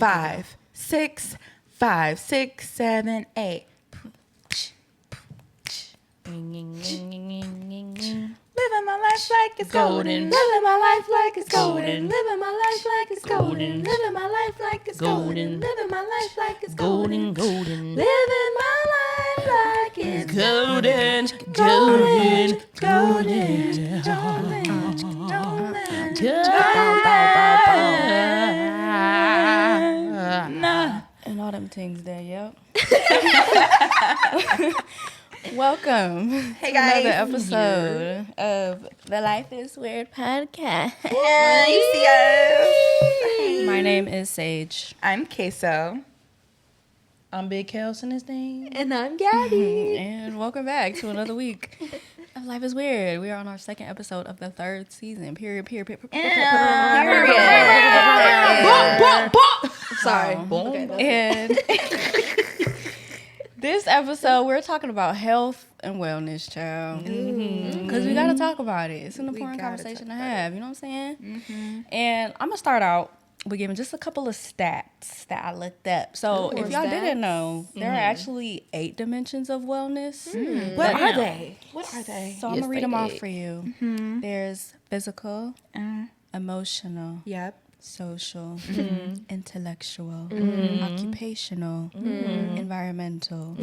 5, 6, 5, 6, 7, 8. Living my life like it's golden. Living my life like it's golden. Living my life like it's golden. Living my life like it's golden. Living my life like it's golden. Living my life like it's golden. Golden. Golden. Golden. And all them things there, yep. Welcome Hey to guys, another episode of the Life is Weird podcast. Yeah, you see us. My name is Sage. I'm Queso. I'm Big Kels in his name. And I'm Gabby. And welcome back to another week of Life is Weird. We are on our second episode of the third season. Period. Sorry. Boom. Okay, And this episode, we're talking about health and wellness, child. Because we got to talk about it. It's an important conversation to have. You know what I'm saying? And I'm going to start out with giving just a couple of stats that I looked up. So if y'all didn't know, there are actually 8 dimensions of wellness. What are they? What are they? So I'm going to read them off for you. There's physical, emotional, Yep. social, intellectual, occupational, environmental,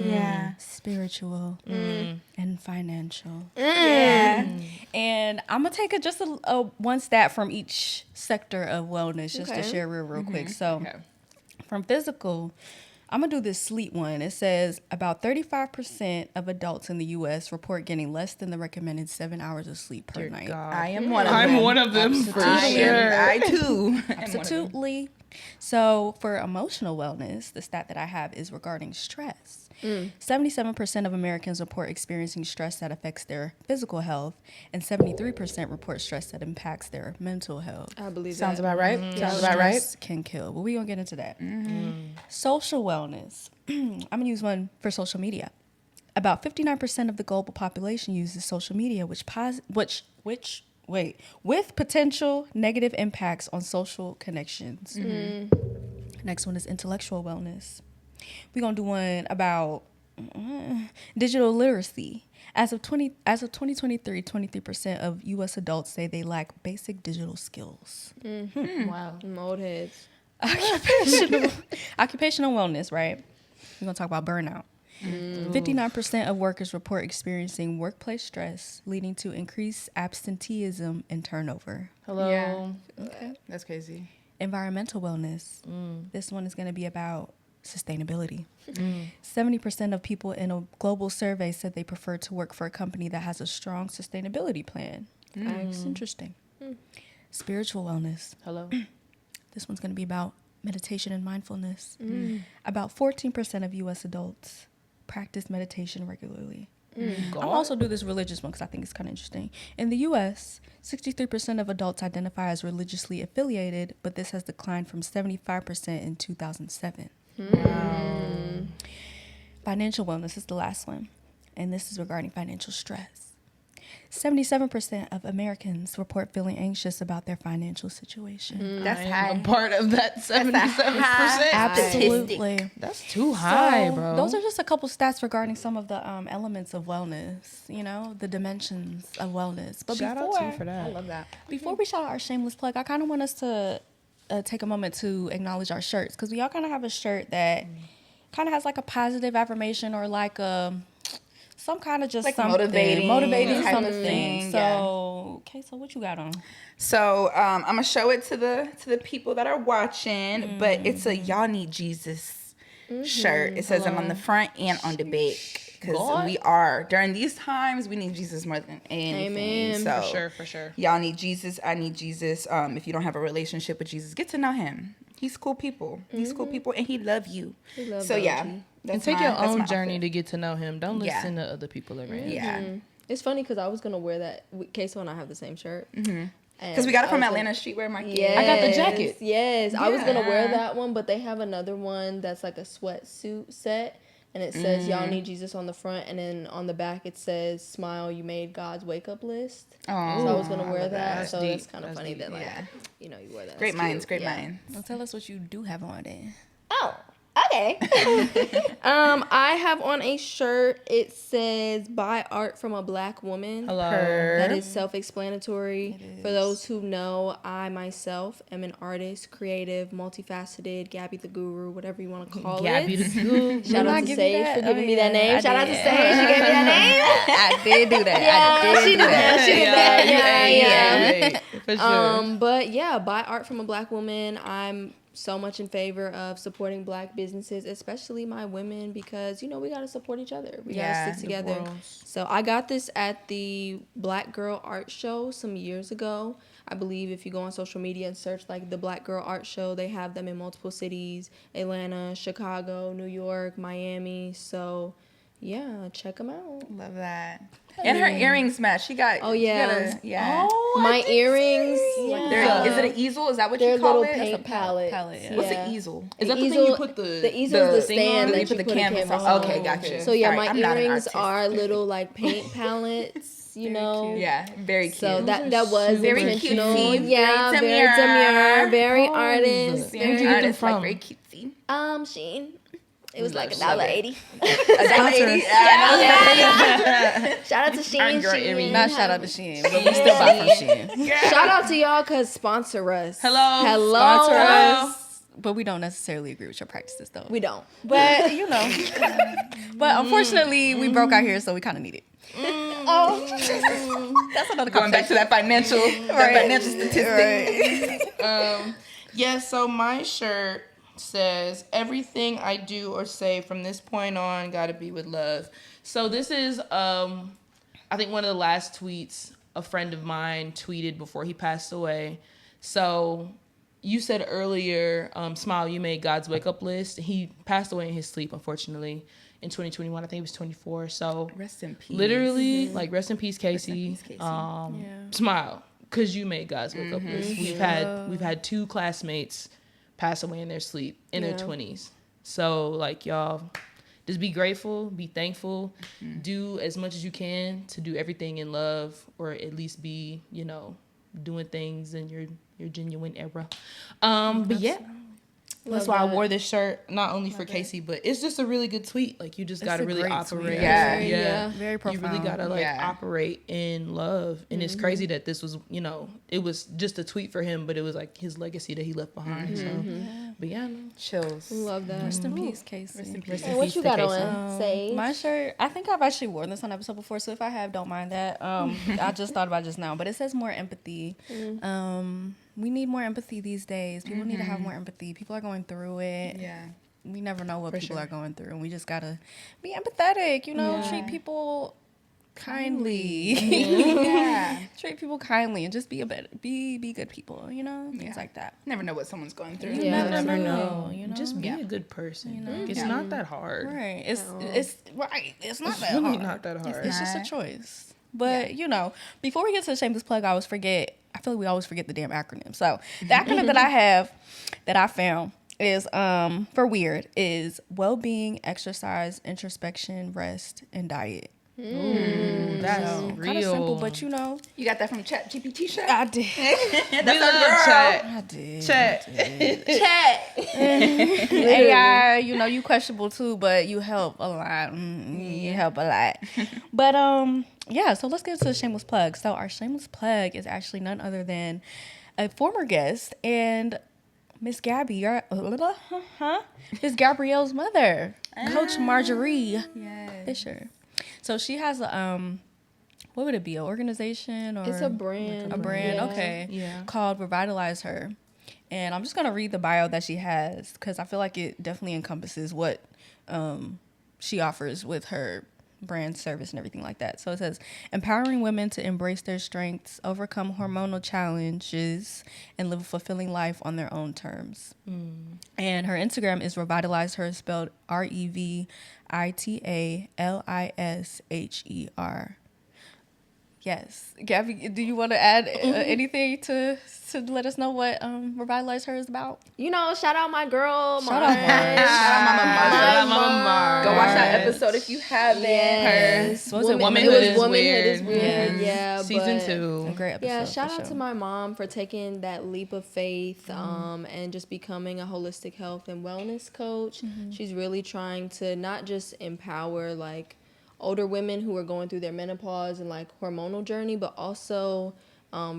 spiritual, and financial. Yeah. And I'm gonna take just a one stat from each sector of wellness just to share real quick. So from physical, I'm gonna do this sleep one. It says about 35% of adults in the U.S. report getting less than the recommended 7 hours of sleep per night. I am one of them. I'm one of them for sure. I too. Absolutely. So for emotional wellness, the stat that I have is regarding stress. 77% of Americans report experiencing stress that affects their physical health, and 73% report stress that impacts their mental health. I believe Sounds that. about right. Sounds about right. Stress can kill, but we're going to get into that. Social wellness. I'm going to use one for social media. About 59% of the global population uses social media, with potential negative impacts on social connections. Next one is intellectual wellness. We're going to do one about digital literacy. As of 2023, 23% of U.S. adults say they lack basic digital skills. Wow. Mold heads. Occupational wellness, right? We're going to talk about burnout. 59% of workers report experiencing workplace stress, leading to increased absenteeism and turnover. Hello. Yeah. Okay. That's crazy. Environmental wellness. This one is going to be about sustainability. 70% of people in a global survey said they prefer to work for a company that has a strong sustainability plan. It's interesting. Spiritual wellness. Hello. This one's going to be about meditation and mindfulness. About 14% of U.S. adults practice meditation regularly. I'll also do this religious one because I think it's kind of interesting. In the U.S., 63% of adults identify as religiously affiliated, but this has declined from 75% in 2007. Wow. Financial wellness is the last one, and this is regarding financial stress. 77% of Americans report feeling anxious about their financial situation. That's I am high. a part of that 77%. Absolutely. That's too high, So, bro. Those are just a couple stats regarding some of the elements of wellness, you know, the dimensions of wellness. But Shout out to you for that. I love that. before we shout out our shameless plug, I kind of want us to take a moment to acknowledge our shirts, because we all kind of have a shirt that kind of has like a positive affirmation or like some kind of just Like something motivating type of something. thing, So, okay, so what you got on? So I'm gonna show it to the people that are watching, but it's a y'all need Jesus shirt. It says it on the front and on the back, because we are during these times we need Jesus more than anything. Amen. So For sure. y'all need Jesus. I need Jesus. If you don't have a relationship with Jesus, get to know him. He's cool people. He's cool people, and he love you. He love So yeah, you. that's And take my- your that's own my journey outfit. to get to know him. Don't Yeah. listen to other people around. Yeah, It's funny because I was going to wear that. Queso and I have the same shirt. because we got it from Atlanta Streetwear Market. Yes, I got the jacket. Yes. I was going to wear Yeah. that one, but they have another one that's like a sweatsuit set. And it says, y'all need Jesus on the front. And then on the back, it says, smile, you made God's wake-up list. Oh, So I was going to wear that. That's so deep. it's kind of funny that, like, Yeah. you know, you wear that. Great That's minds, cute. great minds. Well, tell us what you do have on then. Oh, okay. I have on a shirt. It says, buy art from a black woman. Hello. That is self-explanatory. It For is. those who know, I myself am an artist, creative, multifaceted, Gabby the Guru, whatever you want to call Gabby it. the Guru. Shout out I to give you Sage that? for giving Oh, me that yeah, name. I Shout out to did. Sage. She gave me that name. I did do that. Yeah, she did that. She did that. Yeah. For sure. But yeah, buy art from a black woman. I'm so much in favor of supporting black businesses, especially my women, because, you know, we got to support each other. We got Yeah, to stick together. gworls. So I got this at the Black Girl Art Show some years ago. I believe if you go on social media and search like the Black Girl Art Show, they have them in multiple cities: Atlanta, Chicago, New York, Miami. So yeah, check them out. Love that. And her earrings match. She got. Oh, she got yeah. yeah. My earrings, Is it an easel? Is that what they're you call little it? paint palettes. yeah. What's Yeah. an easel? Is that The the thing easel- you put the The easel's the thing stand on? that You put the canvas on. on. Okay, gotcha. So yeah, Sorry, my I'm not an earrings artist. are little like paint palettes, you know. cute. Yeah, very cute. So that was Very intentional. cutesy, Yeah, very very demure, very Pose. artist. Where'd you very get them artist, from? like very cutesy. Shein. It was like love $1.80. $1.80. Shout out to Shein. girl Shein. earrings. Not shout out to Shein, but we still buy from Shein. Shout out to y'all because sponsor us. Hello. Sponsor Hello. us. But we don't necessarily agree with your practices, though. We don't. But, you know. But unfortunately, we broke out here, so we kind of need it. Oh. That's another Going back to that financial, statistic. Yeah, so my shirt says, everything I do or say from this point on gotta be with love. So this is, I think one of the last tweets a friend of mine tweeted before he passed away. So you said earlier, Smile, you made God's wake up list. He passed away in his sleep, unfortunately, in 2021. I think he was 24. So Rest in peace. literally, like, rest in peace, Casey. peace, Casey. Smile, because you made God's wake up list. We've had 2 classmates pass away in their sleep in their 20s. So, like, y'all, just be grateful, be thankful, do as much as you can to do everything in love, or at least be, you know, doing things in your genuine era. But yeah, that's why I wore this shirt, not only for Casey, but it's just a really good tweet. Like, you just gotta a really great operate. tweet. Yeah. Very profound. You really gotta like Yeah. operate in love, and it's crazy that this was, you know, it was just a tweet for him, but it was like his legacy that he left behind. So, but yeah, no. Chills. Love that. Rest in peace, Casey. Rest in peace. Rest in And what peace you to got Casey. on? Sage. My shirt, I think I've actually worn this on episode before, so if I have, don't mind that. I just thought about it just now, but it says more empathy. We need more empathy these days. People need to have more empathy. People are going through it. Yeah. We never know what people sure. are going through, and we just gotta be empathetic. You know, treat people kindly. Yeah. Treat people kindly, and just be be good people. You know, things like that. Never know what someone's going through. You Yeah. never Never know. You know, Just be a good person. Like, it's Yeah. not that hard. right? It's right. It's not that Really hard. not that hard. It's just a Not. choice. But, you know, before we get to the shameless plug, I feel like we always forget the damn acronym. So the acronym that I have, that I found is, for weird, is well-being, exercise, introspection, rest, and diet. That's Kind of real. simple, but you know, You got that from Chat GPT shirt? I did. We love chat. I did. Chat. AI, you know, you questionable too, but you help a lot. You help a lot. But yeah, so let's get to the shameless plug. So our shameless plug is actually none other than a former guest and Miss Gabby, Miss Gabrielle's mother, Coach Marjorie Fisher. So she has a what would it be? An organization or It's a brand. a brand, Yeah. okay, Yeah. called Revitalize Her. And I'm just going to read the bio that she has because I feel like it definitely encompasses what she offers with her brand service and everything like that. So it says, empowering women to embrace their strengths, overcome hormonal challenges, and live a fulfilling life on their own terms. And her Instagram is Revitalize Her, spelled REVITALISHER. Yes. Gabby, do you want to add anything to let us know what Revitalize Her is about? You know, shout out my girl, Shout out Mars. Shout out Mama Mars. Shout out Mama Mars. Go watch that episode if you haven't. Yes. Was it Womanhood Womanhood is Womanhood is Weird? weird. Yeah. Season but 2. A great episode. Yeah, shout for out to sure. my mom for taking that leap of faith and just becoming a holistic health and wellness coach. She's really trying to not just empower like older women who are going through their menopause and like hormonal journey, but also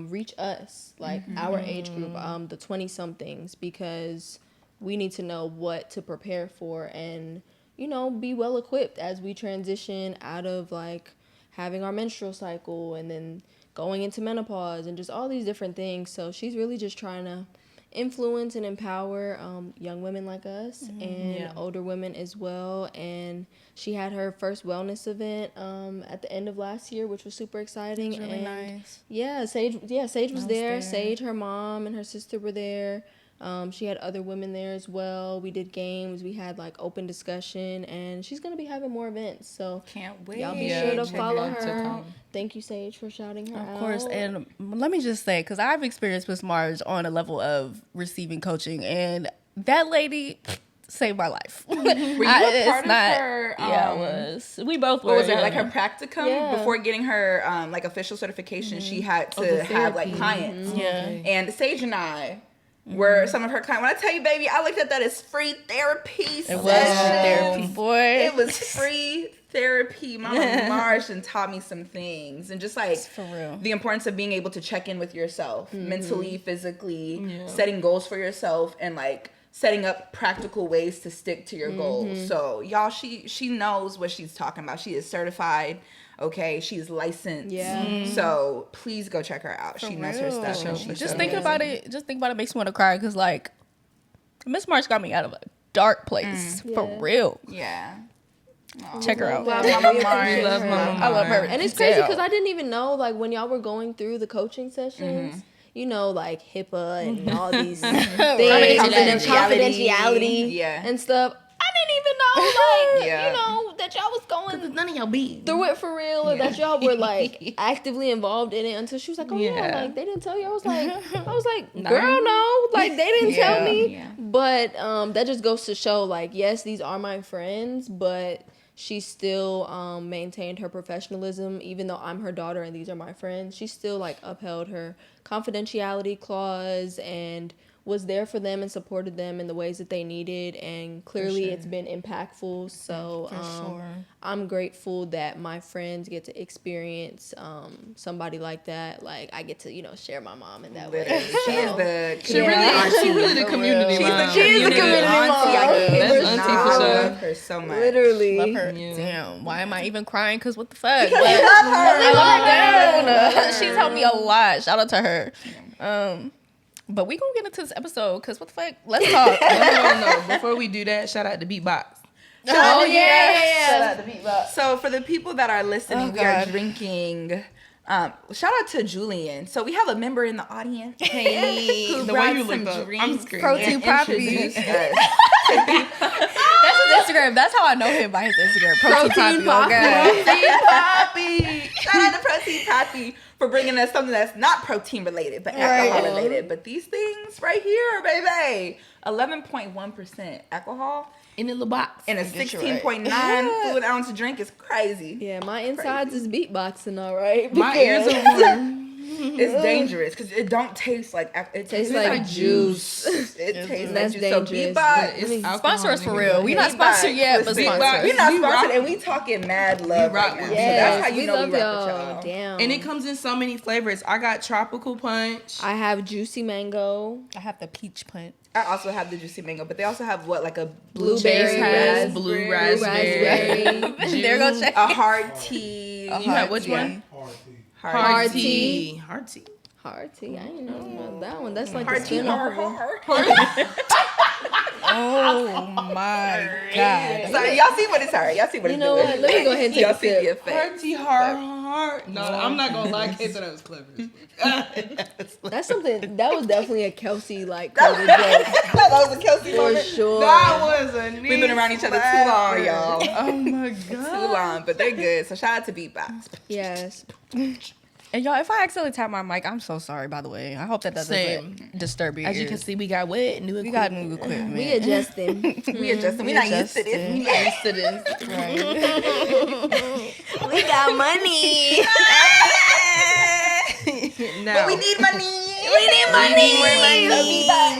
reach us, like our age group, the 20-somethings, because we need to know what to prepare for and, you know, be well equipped as we transition out of like having our menstrual cycle and then going into menopause and just all these different things. So she's really just trying to influence and empower young women like us and older women as well. And she had her first wellness event at the end of last year, which was super exciting. It was really and nice. Yeah, Sage was there. there. Sage, her mom, and her sister were there. She had other women there as well. We did games. We had like open discussion, and she's gonna be having more events. So Can't wait. y'all be Yeah, sure to check follow it out to her. come. Thank you, Sage, for shouting her out. Of course. And let me just say, because I've experienced Miss Marge on a level of receiving coaching, and that lady saved my life. Were you a part of her? Yeah, I was. We both were. What was it, yeah. like her practicum? Yeah. Before getting her like official certification, she had to the have like therapy. clients. Yeah. And Sage and I were some of her clients. When I tell you, baby, I looked at that as free therapy. It was therapy, boy. It was free therapy. Mama Marsh and taught me some things, and just like For real. the importance of being able to check in with yourself mentally, physically, Yeah. setting goals for yourself, and like setting up practical ways to stick to your goals. So y'all, she knows what she's talking about. She is certified. Okay, she's licensed. Yeah. So please go check her out. She knows her real. stuff. and Just she's Just so thinking amazing. about it, makes me want to cry, because like Miss March got me out of a dark place for Yeah. real. Yeah. Check her out. Love We Mama appreciate Marge. Love her. Mama I love her. Marge. And it's crazy because I didn't even know, like, when y'all were going through the coaching sessions, you know, like HIPAA and all these things, confidentiality Yeah. and stuff. I didn't even know, like, Yeah. you know, that y'all was going None of y'all be. through it for real, or that y'all were like actively involved in it until she was like, oh yeah, Yeah. like they didn't tell you. I was like, girl, no, like they didn't tell me. Yeah. But that just goes to show, like, yes, these are my friends, but she still maintained her professionalism, even though I'm her daughter and these are my friends. She still like upheld her confidentiality clause and was there for them and supported them in the ways that they needed, and clearly it's been impactful. So I'm grateful that my friends get to experience somebody like that. Like, I get to, you know, share my mom in that way. Literally. She is the She really the community mom. She is the community mom. mom. That's auntie for I sure. love her so much. Literally. Love her. Yeah. Damn. Why am I even crying? Because what the fuck? I love her. She's helped me a lot. Shout out to her. But we gonna get into this episode, because what the fuck? Let's talk. No. Before we do that, shout out to Beatbox. Shout yeah. out to Beatbox. So for the people that are listening, we are drinking. Shout out to Julian. So we have a member in the audience. Hey, who The way brought you some looked up, I'm drinks screaming. Protein and Poppy. introduced us. That's his Instagram. That's how I know him, by his Instagram. Protein Poppy. Okay. Protein Poppy. Shout out to Protein Poppy for bringing us something that's not protein related, but alcohol related. But these things right here, baby, 11.1% alcohol In the little box. and a 16.9 fluid ounce drink is crazy. Yeah, my insides is beatboxing, all right. My ears are warm. It's dangerous because it don't taste like it tastes like juice. It tastes like That's juice. So dangerous. Beatbox. It's alcohol, Sponsor us for nigga. real. We not sponsored yet, but Listen, sponsor us. we're not We sponsored, rock- and we talking mad love we rock right now. with So you. that's how you we know love we rock y'all. with y'all. Damn. And it comes in so many flavors. I got tropical punch. I have juicy mango. I have the peach punch. I also have the juicy mango, but they also have what, like a Blueberry, Chase has blue raspberry. raspberry. There go check. a hard tea. You have which one? Hard tea. Hard tea. Hard tea. I ain't know about that one. That's like Hard the tea. spin-off. Oh my God. So y'all see what it's hard. Y'all see what You it's know doing. what? Let me go ahead and take Y'all a see the sip. effect. Hard tea, hard. No, I'm not gonna lie. Kate thought that was clever. That's something that was definitely a Kelsey like coded joke That was a Kelsey for moment. sure. That was a We've been around each other too long, y'all. Oh my Too god. long, but they're good. So shout out to Beatbox. Yes. And y'all, if I accidentally tap my mic, I'm so sorry, by the way. I hope that doesn't disturb your As you ears. can see, we got wet new equipment. We got new equipment. We adjusting. We adjusting. We not used to this. We not used to this. Right. We got money. No. But we need money. We need money. More money. So be back.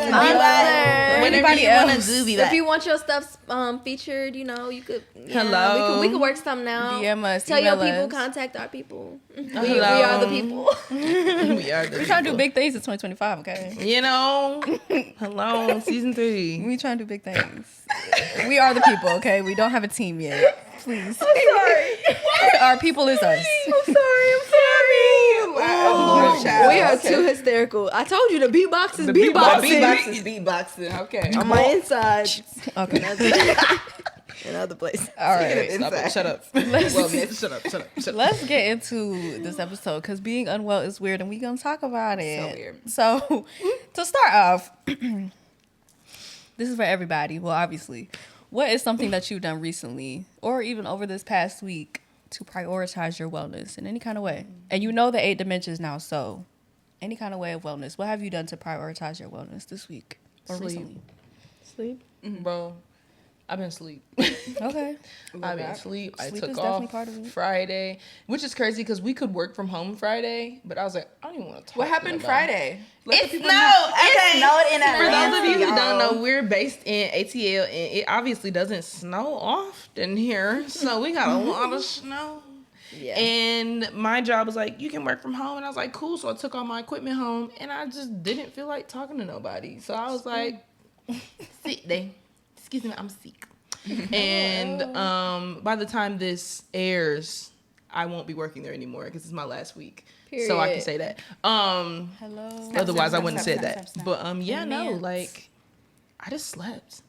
Sponsor. Whatever you want to do, be If back. you want your stuff featured, you know, you could. Hello. We could work something out. DM us. Tell your email people, us. contact our people. We Hello. are the people. We are the We're trying to do big things in 2025, okay? You know, hello, season 3. We trying to do big things. We are the people, okay? We don't have a team yet. Please. Sorry. Our people is us. I'm sorry. We are too hysterical. I told you the beatbox is beatboxing. Beatbox is beatboxing. Okay. On my insides. Okay. In other places. All right. Stop it. Shut up. Wellness. Shut up. Shut up. Shut up. Let's get into this episode because being unwell is weird and we're going to talk about it. So weird. So, to start off, this is for everybody. Well, obviously. What is something that you've done recently or even over this past week to prioritize your wellness in any kind of way? And you know the 8 dimensions now, so any kind of way of wellness. What have you done to prioritize your wellness this week or Sleep. recently? Sleep. Bro, I've been asleep. Okay. I've been asleep. I Sleep took is definitely off part of it. Friday, which is crazy because we could work from home Friday, but I was like, I don't even want to talk. What happened about it. Friday? Let the It's people No, know. okay. Know it in For those advance, of you who y'all. don't know, we're based in ATL, and it obviously doesn't snow often here, so we got a lot of snow. Yeah. And my job was like, you can work from home, and I was like, cool. So I took all my equipment home, and I just didn't feel like talking to nobody. So I was like, sick day. Excuse me, I'm sick. And by the time this airs, I won't be working there anymore because it's my last week. So I can Period. say that. Hello. Otherwise, I wouldn't have said snap, that. snap. But yeah, no, Minutes. like I just slept.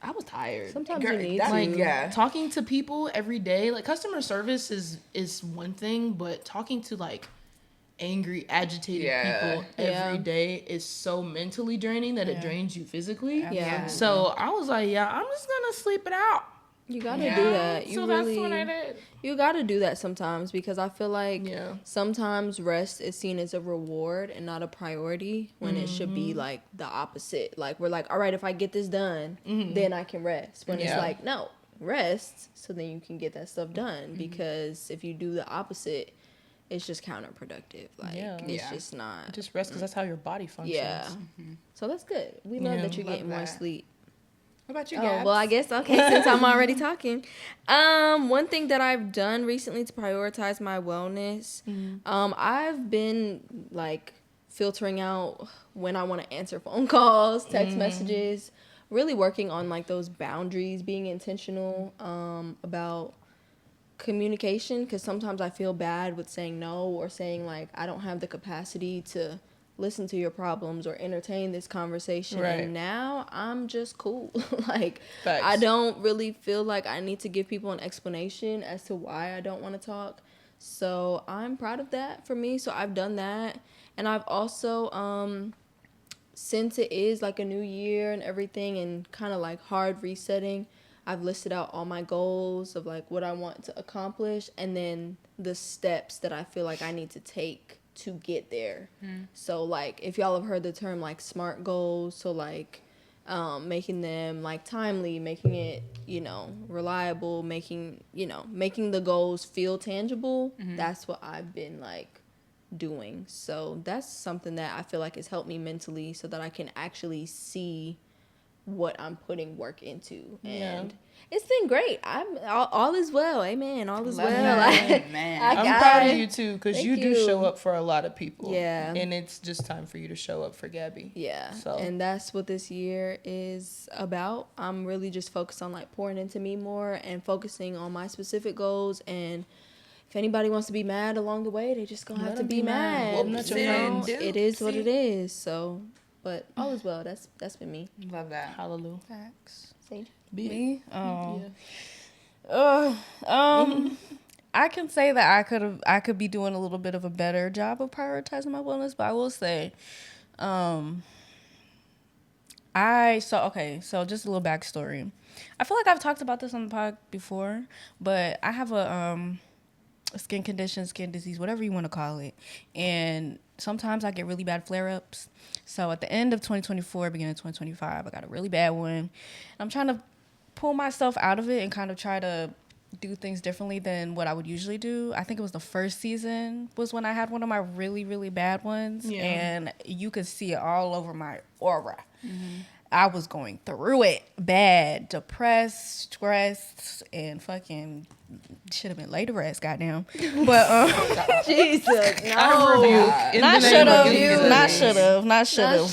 I was tired. Sometimes Girl, you need that- to. Like yeah. talking to people every day, like customer service is one thing, but talking to like angry, agitated Yeah. people every Yeah. day is so mentally draining that it Yeah. drains you physically. Yeah. So I was like, yeah, I'm just gonna sleep it out. You gotta Yeah. do that. You So really, that's what I did. you gotta do that sometimes because I feel like Yeah. sometimes rest is seen as a reward and not a priority when it should Mm-hmm. be like the opposite. Like we're like, all right, if I get this done, then I can rest. When it's Mm-hmm. Yeah. like, no, rest so then you can get that stuff done. Mm-hmm. Because if you do the opposite, it's just counterproductive. Like Yeah. it's Yeah. just not. Just rest because that's how your body functions. Yeah. So that's good. We love Yeah. that you're Love getting more that. sleep. What about you, Oh, Gabs? well, I guess, okay, since I'm already talking. One thing that I've done recently to prioritize my wellness, I've been, like, filtering out when I want to answer phone calls, text messages, really working on, like, those boundaries, being intentional about communication, because sometimes I feel bad with saying no or saying, like, I don't have the capacity to listen to your problems or entertain this conversation. Right. And now I'm just cool. Like, Facts. I don't really feel like I need to give people an explanation as to why I don't want to talk. So I'm proud of that for me. So I've done that. And I've also, since it is like a new year and everything and kind of like hard resetting, I've listed out all my goals of like what I want to accomplish and then the steps that I feel like I need to take to get there. So like if y'all have heard the term like SMART goals, so like making them like timely, making it, you know, reliable, making the goals feel tangible. That's what I've been like doing. So that's something that I feel like has helped me mentally so that I can actually see what I'm putting work into. And it's been great. All is well. Amen. All is Love well. that. Man. I'm proud of you too, because Thank you do you. show up for a lot of people. Yeah. And it's just time for you to show up for Gabby. Yeah. So- And that's what this year is about. I'm really just focused on like pouring into me more and focusing on my specific goals. And if anybody wants to be mad along the way, they just gonna have to them be be mad. mad. Whoop, not your You know, friends. it is what it is. So, but all is well. That's been me. Love that. Hallelujah. Facts. Sage. Me? Oh. Yeah. I can say that I could be doing a little bit of a better job of prioritizing my wellness, but I will say, so just a little backstory. I feel like I've talked about this on the pod before, but I have a skin condition, skin disease, whatever you want to call it. And sometimes I get really bad flare-ups. So at the end of 2024, beginning of 2025, I got a really bad one. And I'm trying to pull myself out of it and kind of try to do things differently than what I would usually do. I think it was the first season was when I had one of my really, really bad ones. Yeah. And you could see it all over my aura. Mm-hmm. I was going through it bad, depressed, stressed, and fucking should have been later rest, goddamn. But Jesus, no, not should have,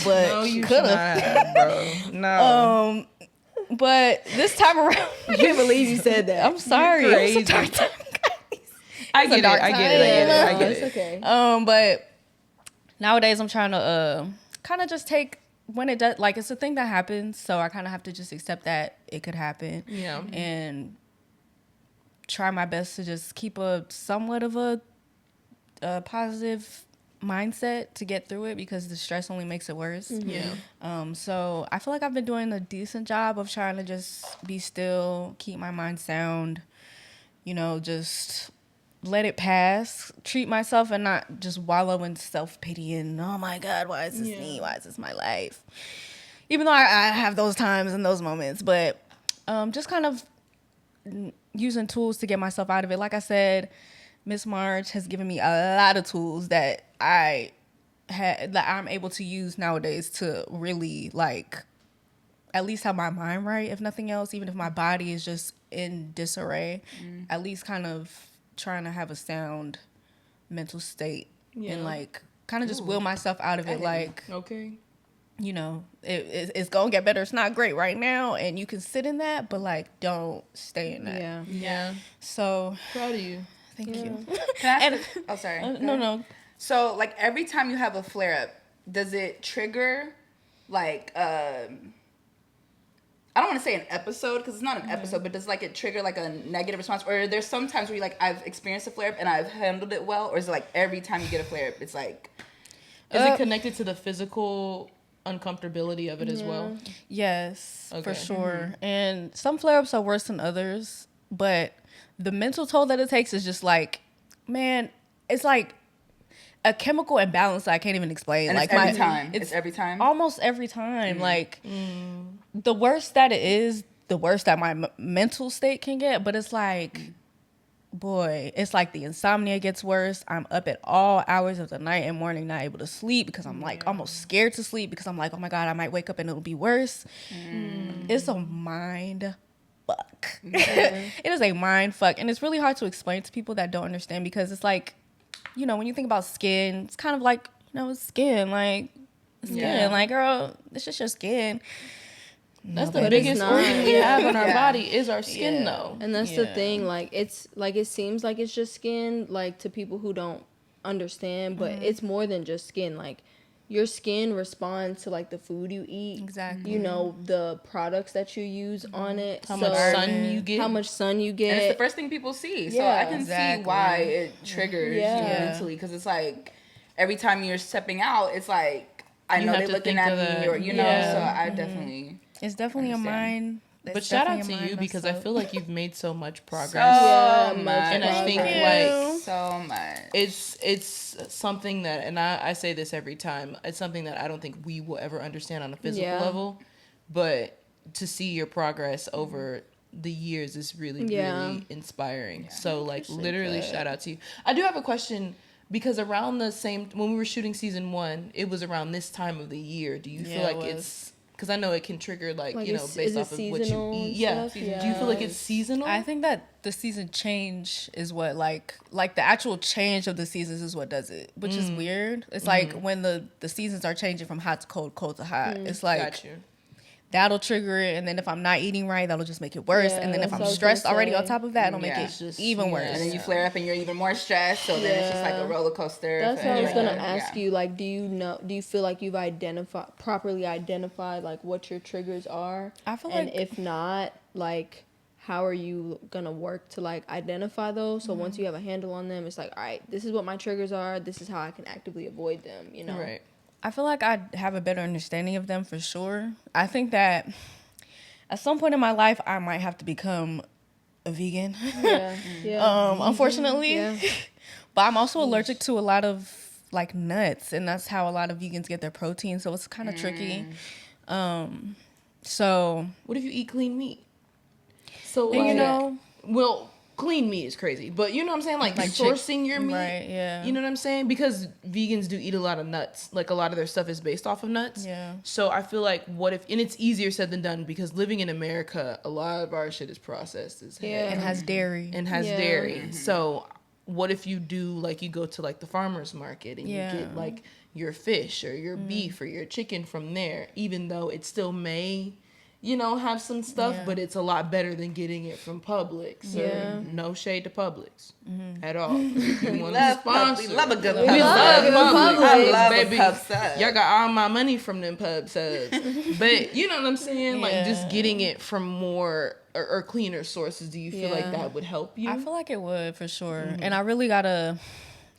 but no, you could have, bro. No. But this time around, I can't believe you said that. I'm sorry. It was a dark time, guys. I get it. It's okay. But nowadays I'm trying to kind of just take when it does, like, it's a thing that happens, so I kind of have to just accept that it could happen. Yeah. And try my best to just keep a somewhat of a positive mindset to get through it, because the stress only makes it worse. Mm-hmm. Yeah. So I feel like I've been doing a decent job of trying to just be still, keep my mind sound, just let it pass, treat myself, and not just wallow in self-pity and, oh my God, why is this me? Why is this my life? Even though I have those times and those moments, but just kind of using tools to get myself out of it. Like I said, Miss March has given me a lot of tools that I'm able to use nowadays to really, like, at least have my mind right, if nothing else, even if my body is just in disarray, at least kind of trying to have a sound mental state and, like, kind of just will myself out of it. Like, okay, it's gonna get better. It's not great right now, and you can sit in that, but, like, don't stay in that. Yeah. So proud of you. Thank you. Can I ask oh, sorry. No. So, like, every time you have a flare up, does it trigger, like, I don't want to say an episode, because it's not an episode, but does, like, it trigger, like, a negative response? Or there's some times where you're like, I've experienced a flare-up and I've handled it well? Or is it, like, every time you get a flare-up, it's, like... Is it connected to the physical uncomfortability of it as well? Yes, for sure. Mm-hmm. And some flare-ups are worse than others, but the mental toll that it takes is just, like, man, it's, like, a chemical imbalance that I can't even explain. And like, it's every time. It's every time? Almost every time. Like, the worse that it is, the worse that my mental state can get. But it's like, boy, it's like the insomnia gets worse. I'm up at all hours of the night and morning, not able to sleep, because I'm, like, almost scared to sleep, because I'm like, oh my God, I might wake up and it'll be worse. It's a mind fuck. It is a mind fuck. And it's really hard to explain to people that don't understand, because it's like, when you think about skin, it's kind of like, it's skin. Like, like, girl, it's just your skin. That's the biggest organ we have in our body is our skin, though. And that's the thing. Like, it's like, it seems like it's just skin, like, to people who don't understand, but it's more than just skin. Like, your skin responds to, like, the food you eat. Exactly. The products that you use on it. How much sun you get. And it's the first thing people see. So I can see why it triggers you mentally. Because it's like, every time you're stepping out, it's like, I know they're looking at me, or, so I definitely... It's definitely understand. a mind. But shout out to you, because I feel like you've made so much progress. So much. And I think, like, so much. It's something that, and I say this every time, it's something that I don't think we will ever understand on a physical level. But to see your progress over the years is really, really inspiring. So, like, literally shout out to you. I do have a question, because around the same, when we were shooting season 1, it was around this time of the year. Do you feel like it's... Because I know it can trigger, like based off of what you eat. Yeah. Do you feel like it's seasonal? I think that the season change is what, like the actual change of the seasons is what does it, which is weird. It's like when the seasons are changing from hot to cold, cold to hot. It's like, that'll trigger it, and then if I'm not eating right, that'll just make it worse. And then if I'm stressed already on top of that, it'll make it just even worse. And then you flare up and you're even more stressed, so then it's just like a roller coaster. That's what I was gonna ask you. Like, do you feel like you've properly identified like what your triggers are? I feel and if not, like, how are you gonna work to, like, identify those? So once you have a handle on them, it's like, all right, this is what my triggers are. This is how I can actively avoid them. Right. I feel like I have a better understanding of them for sure. I think that at some point in my life, I might have to become a vegan. Unfortunately. Yeah. But I'm also allergic to a lot of like nuts, and that's how a lot of vegans get their protein. So it's kind of tricky. So What if you eat clean meat? So and, you know, well, clean meat is crazy, but you know what I'm saying, like sourcing your meat, right? Yeah. You know what I'm saying, because vegans do eat a lot of nuts. Like a lot of their stuff is based off of nuts. Yeah. So I feel like what if, and it's easier said than done because living in America, a lot of our shit is processed as hell. And has dairy. And has dairy. So what if you do like you go to like the farmer's market and you get like your fish or your beef or your chicken from there, even though it still may, you know, have some stuff, but it's a lot better than getting it from Publix. So no shade to Publix at all. If you want to sponsor, We love a good we pub love sub. Publix. I love Baby, a pub sub. y'all got all my money from them pub subs. But you know what I'm saying? Like just getting it from more or cleaner sources. Do you feel like that would help you? I feel like it would for sure. And I really gotta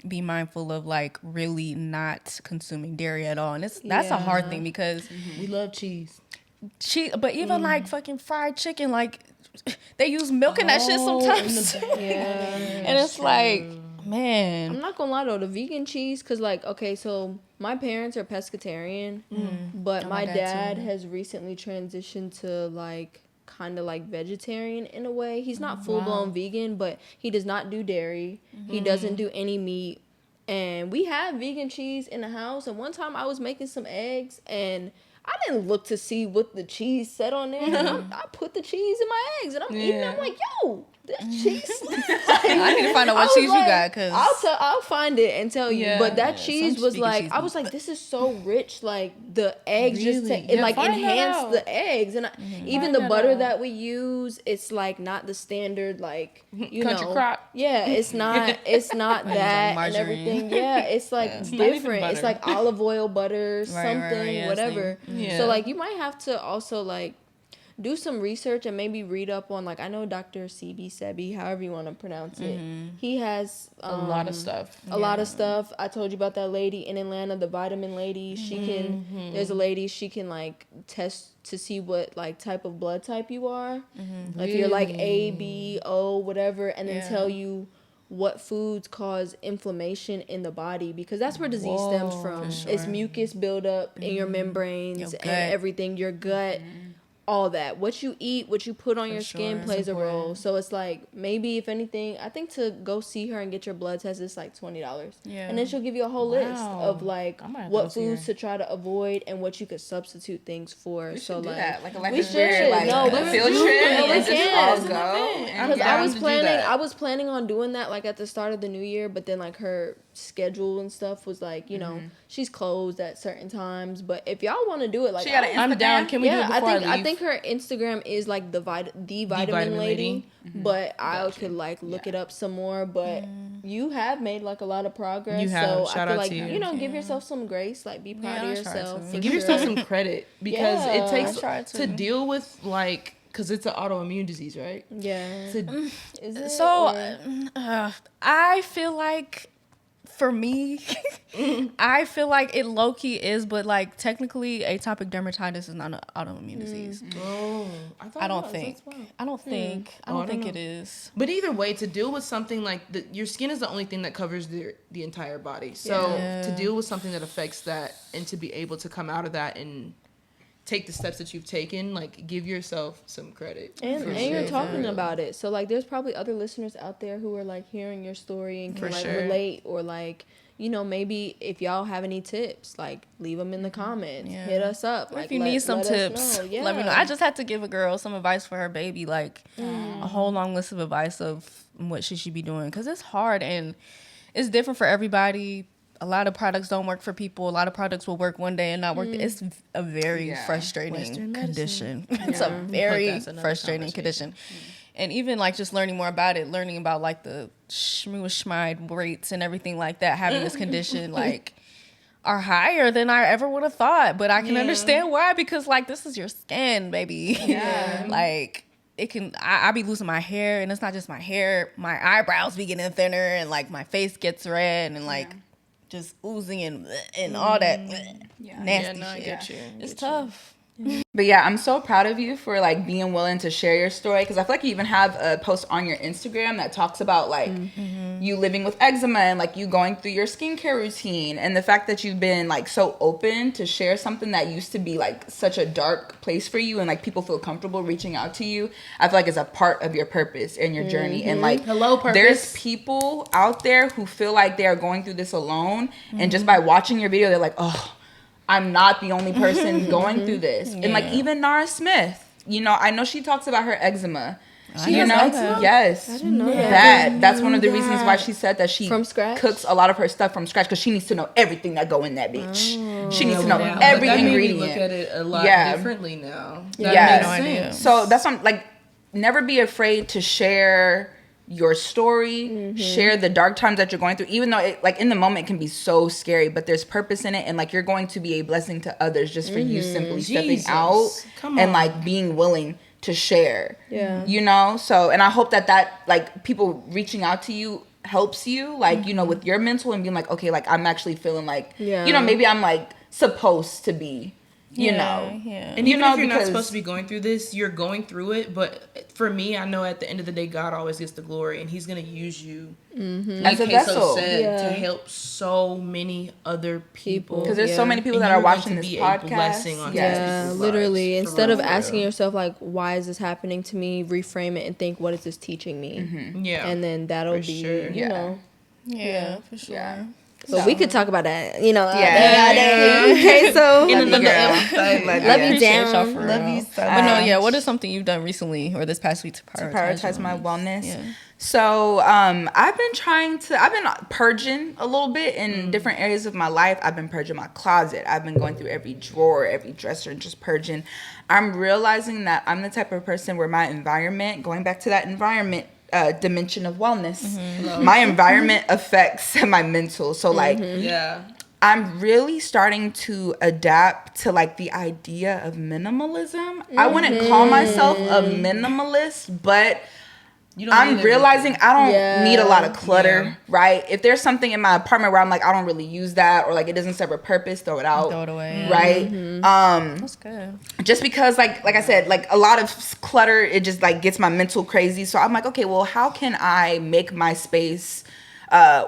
be mindful of like really not consuming dairy at all. And that's a hard thing because we love cheese. But even like fucking fried chicken, like they use milk in that shit sometimes. And it's like, man. I'm not gonna lie though, the vegan cheese, cause like, okay, so my parents are pescatarian, but my dad has recently transitioned to like kind of like vegetarian in a way. He's not full blown vegan, but he does not do dairy. He doesn't do any meat. And we have vegan cheese in the house. And one time I was making some eggs and I didn't look to see what the cheese said on there. And I put the cheese in my eggs and I'm eating it. I'm like, yo, this cheese. I need to find out what cheese you got, cause I'll find it and tell you. But that cheese was like, I was like, this is so rich. Like the eggs just it like enhance the eggs, and even the butter that we use, it's like not the standard like Country crop. Yeah, it's not that and everything. Yeah, it's like it's different. It's like olive oil butter, something, yeah, whatever. Yeah. So like you might have to also like do some research and maybe read up on like I know Dr. Sebi, however you want to pronounce it. He has A lot of stuff. A lot of stuff. I told you about that lady in Atlanta, the vitamin lady. She can. There's a lady she can like test to see what like type of blood type you are. Like if you're like A, B, O, whatever, and then tell you what foods cause inflammation in the body, because that's where disease stems from. It's mucus buildup in your membranes and everything, your gut. All that, what you eat, what you put on your skin plays a role. So it's like maybe if anything, I think to go see her and get your blood test is like $20. And then she'll give you a whole list of like what foods to try to avoid and what you could substitute things for. So like that. Like we should. Like no, a field trip and just all go. Because I was planning on doing that like at the start of the new year, but then like her schedule and stuff was like, you know, she's closed at certain times. But if y'all want to do it, like I'm down. Can we do it before I leave? I think her Instagram is like the vitamin lady. But I could like look it up some more. But you have made like a lot of progress. You have. So Shout I feel out like to you. You know, give yourself some grace. Like be proud of yourself. And give yourself some credit because it takes try to deal with like. Because it's an autoimmune disease, right? Yeah. Is it? So I feel like for me, I feel like it low key is, but like technically atopic dermatitis is not an autoimmune disease. Oh, I don't think. I don't think it is. But either way, to deal with something like your skin is the only thing that covers the entire body. So to deal with something that affects that and to be able to come out of that and take the steps that you've taken, like give yourself some credit. And you're talking about it. So like there's probably other listeners out there who are like hearing your story and can like relate, or like, you know, maybe if y'all have any tips, like leave them in the comments. Hit us up. Or like, if you need some tips, let me know. I just had to give a girl some advice for her baby, like a whole long list of advice of what she should be doing, because it's hard and it's different for everybody. A lot of products don't work for people. A lot of products will work one day and not work. It's a very frustrating condition. It's a very frustrating condition. And even like just learning more about it, learning about like the schmooze rates and everything like that, having this condition like are higher than I ever would have thought. But I can understand why, because like this is your skin, baby. Like it can, I be losing my hair, and it's not just my hair. My eyebrows be getting thinner, and like my face gets red, and like just oozing and all that nasty shit. I get you. It's tough. But yeah, I'm so proud of you for like being willing to share your story, because I feel like you even have a post on your Instagram that talks about like you living with eczema and like you going through your skincare routine, and the fact that you've been like so open to share something that used to be like such a dark place for you, and like people feel comfortable reaching out to you. I feel like it's a part of your purpose and your journey. And like there's people out there who feel like they are going through this alone, and just by watching your video they're like, oh, I'm not the only person going through this. And like even Nara Smith, you know, I know she talks about her eczema. You know, yes, I didn't know that. That's one of the reasons why she said that she From scratch? cooks a lot of her stuff from scratch, because she needs to know everything that go in that bitch. She needs to know every that ingredient. Made me look at it a lot differently now. That makes sense. So that's what I'm, like, never be afraid to share your story, share the dark times that you're going through, even though it, like in the moment it can be so scary, but there's purpose in it, and like you're going to be a blessing to others just for you simply stepping out and like being willing to share. You know, so, and I hope that like people reaching out to you helps you, like, you know, with your mental, and being like, okay, like I'm actually feeling like, you know, maybe I'm like supposed to be, you know. And even if you're not supposed to be going through this, you're going through it. But for me, I know at the end of the day, God always gets the glory, and He's going to use you as a vessel to help so many other people. Because there's so many people that are watching this podcast. A blessing on literally. lives, Instead of asking yourself like, why is this happening to me, reframe it and think, what is this teaching me? And then that'll be, you know. Yeah, for sure. But we could talk about that, you know. Okay, so love you down. Love you so much. But no, what is something you've done recently or this past week to prioritize my wellness? So I've been purging a little bit in different areas of my life. I've been purging my closet. I've been going through every drawer, every dresser, and just purging. I'm realizing that I'm the type of person where my environment, going back to that environment dimension of wellness, my environment affects my mental. So like, I'm really starting to adapt to like the idea of minimalism. I wouldn't call myself a minimalist, but I'm realizing I don't need a lot of clutter, right? If there's something in my apartment where I'm like, I don't really use that, or like it doesn't serve a purpose, throw it out. Throw it away. Right? That's good. Just because like I said, like a lot of clutter, it just like gets my mental crazy. So I'm like, okay, well, how can I make my space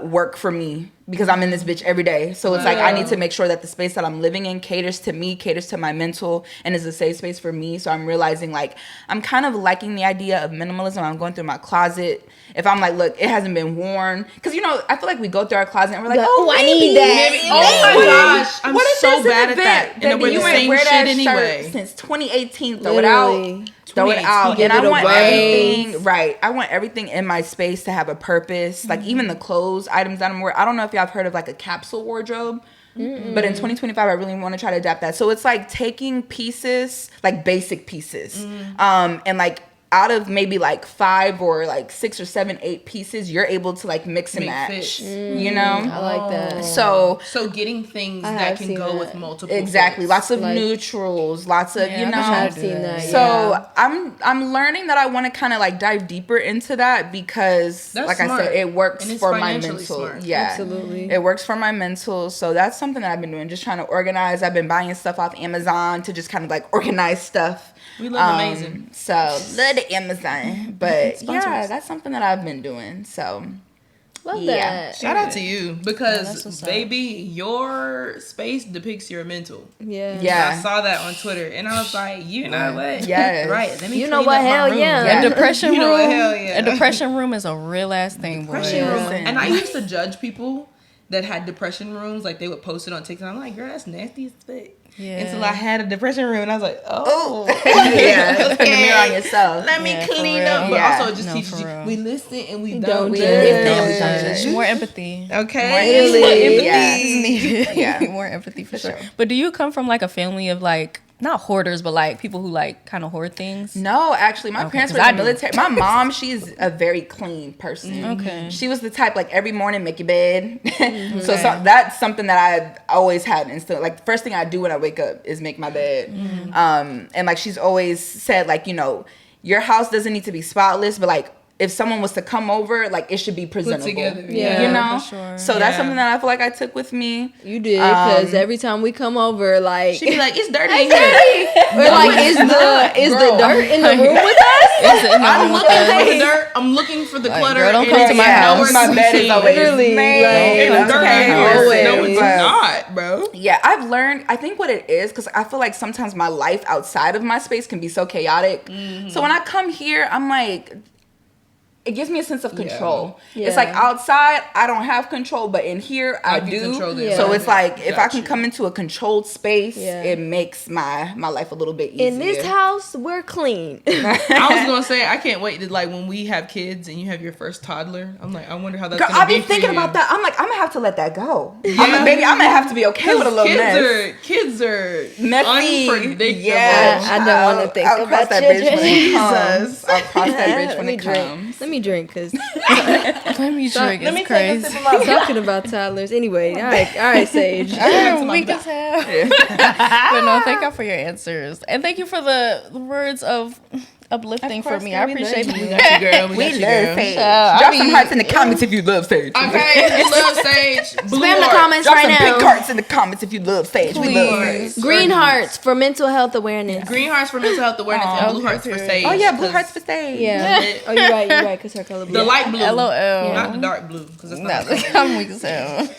work for me? Because I'm in this bitch every day. So it's like I need to make sure that the space that I'm living in caters to me, caters to my mental, and is a safe space for me. So I'm realizing like I'm kind of liking the idea of minimalism. I'm going through my closet. If I'm like, look, it hasn't been worn. Because, you know, I feel like we go through our closet and we're like, I need that. Oh my gosh. I'm so bad at that. And you ain't wear that shirt since 2018. Throw it out. Throw it out. And I want everything, right. I want everything in my space to have a purpose. Like even the clothes items that I'm wearing. I don't know if y'all have heard of like a capsule wardrobe. But in 2025, I really want to try to adapt that. So it's like taking pieces, like basic pieces, and like out of maybe like 5 or like 6 or 7, 8 pieces, you're able to like mix and match, you know? I like that. So getting things that can go with multiple exactly. things. Lots of neutrals, lots of, you know. I've seen that. So I'm learning that I want to kind of like dive deeper into that because like I said, it works for my mental. Smart. Yeah. Absolutely. It works for my mental. So that's something that I've been doing, just trying to organize. I've been buying stuff off Amazon to just kind of like organize stuff. We look amazing. So love the Amazon. But yeah, that's something that I've been doing. So love that. Shout out to you because baby, your space depicts your mental. Yeah. I saw that on Twitter and I was like, you know what? Yes. Right. Let me you know what? Hell yeah. A depression room. You know what? Hell yeah. A depression room is a real ass thing, boy. And I used to judge people that had depression rooms, like they would post it on TikTok. I'm like, girl, that's nasty as fuck. Yeah. Until I had a depression room, and I was like, oh. Yeah. Put the mirror on yourself. Let me clean up. But also, it just teaches you, we listen and we don't judge. More empathy. Okay. More empathy. Yeah. More empathy for sure. But do you come from like a family of like, not hoarders, but like people who like kind of hoard things? No, actually, my parents were in the military. My mom, she's a very clean person. Okay. She was the type like every morning make your bed. So that's something that I've always had instilled. Like the first thing I do when I wake up is make my bed. And like she's always said like, you know, your house doesn't need to be spotless, but like if someone was to come over, like, it should be presentable. together. Yeah, you know? for sure. So that's something that I feel like I took with me. You did, because every time we come over, like, She'd be like, it's dirty in here. we're like, is the dirt in the room with us? I'm looking for the dirt. I'm looking for the clutter. girl, don't and come it's to my nowhere house. to My be bed is seen. always Literally, made. like, And it's dirty in here. Always. No, it's But- not, bro. Yeah, I've learned, I think what it is, because I feel like sometimes my life outside of my space can be so chaotic. So when I come here, I'm like, it gives me a sense of control. Yeah. It's like outside, I don't have control, but in here, I can do. control the So environment. it's like, if I Got can you. come into a controlled space, Yeah. it makes my life a little bit easier. In this house, we're clean. I was gonna say I can't wait to like when we have kids and you have your first toddler. I'm like, I wonder how that's Girl, gonna I be be for thinking you. about that. I'm like, I'm gonna have to let that go. Yeah. Maybe I'm gonna have to be okay with a little mess. Kids are Messy. unpredictable. Yeah, I don't want to think I'll cross about that bridge when children. it comes. I'll cross that bridge when Let me it drink. comes. Let me drink, because Let me drink. Let me It's take a crazy. sip of my talking about toddlers. Anyway, all right, Sage. I'm weak as hell. But no, thank y'all for your answers. And thank you for the words of uplifting for me. I appreciate We that. got you, girl. We We got you, love girl. Sage. I Drop some mean, hearts in the comments if you love Sage. Okay, if you love Sage. Blue Spam the heart. comments Drop right some pink now. hearts in the comments if you love Sage. We love Please. Sage. Green hearts for mental health awareness. Green hearts for mental health awareness and blue okay, hearts for period. Sage. Oh yeah, blue 'cause hearts for Sage. Yeah. it- Oh, you're right, because her color blue. The light blue. LOL. Not the dark blue. Because it's No, not. I'm weak as hell.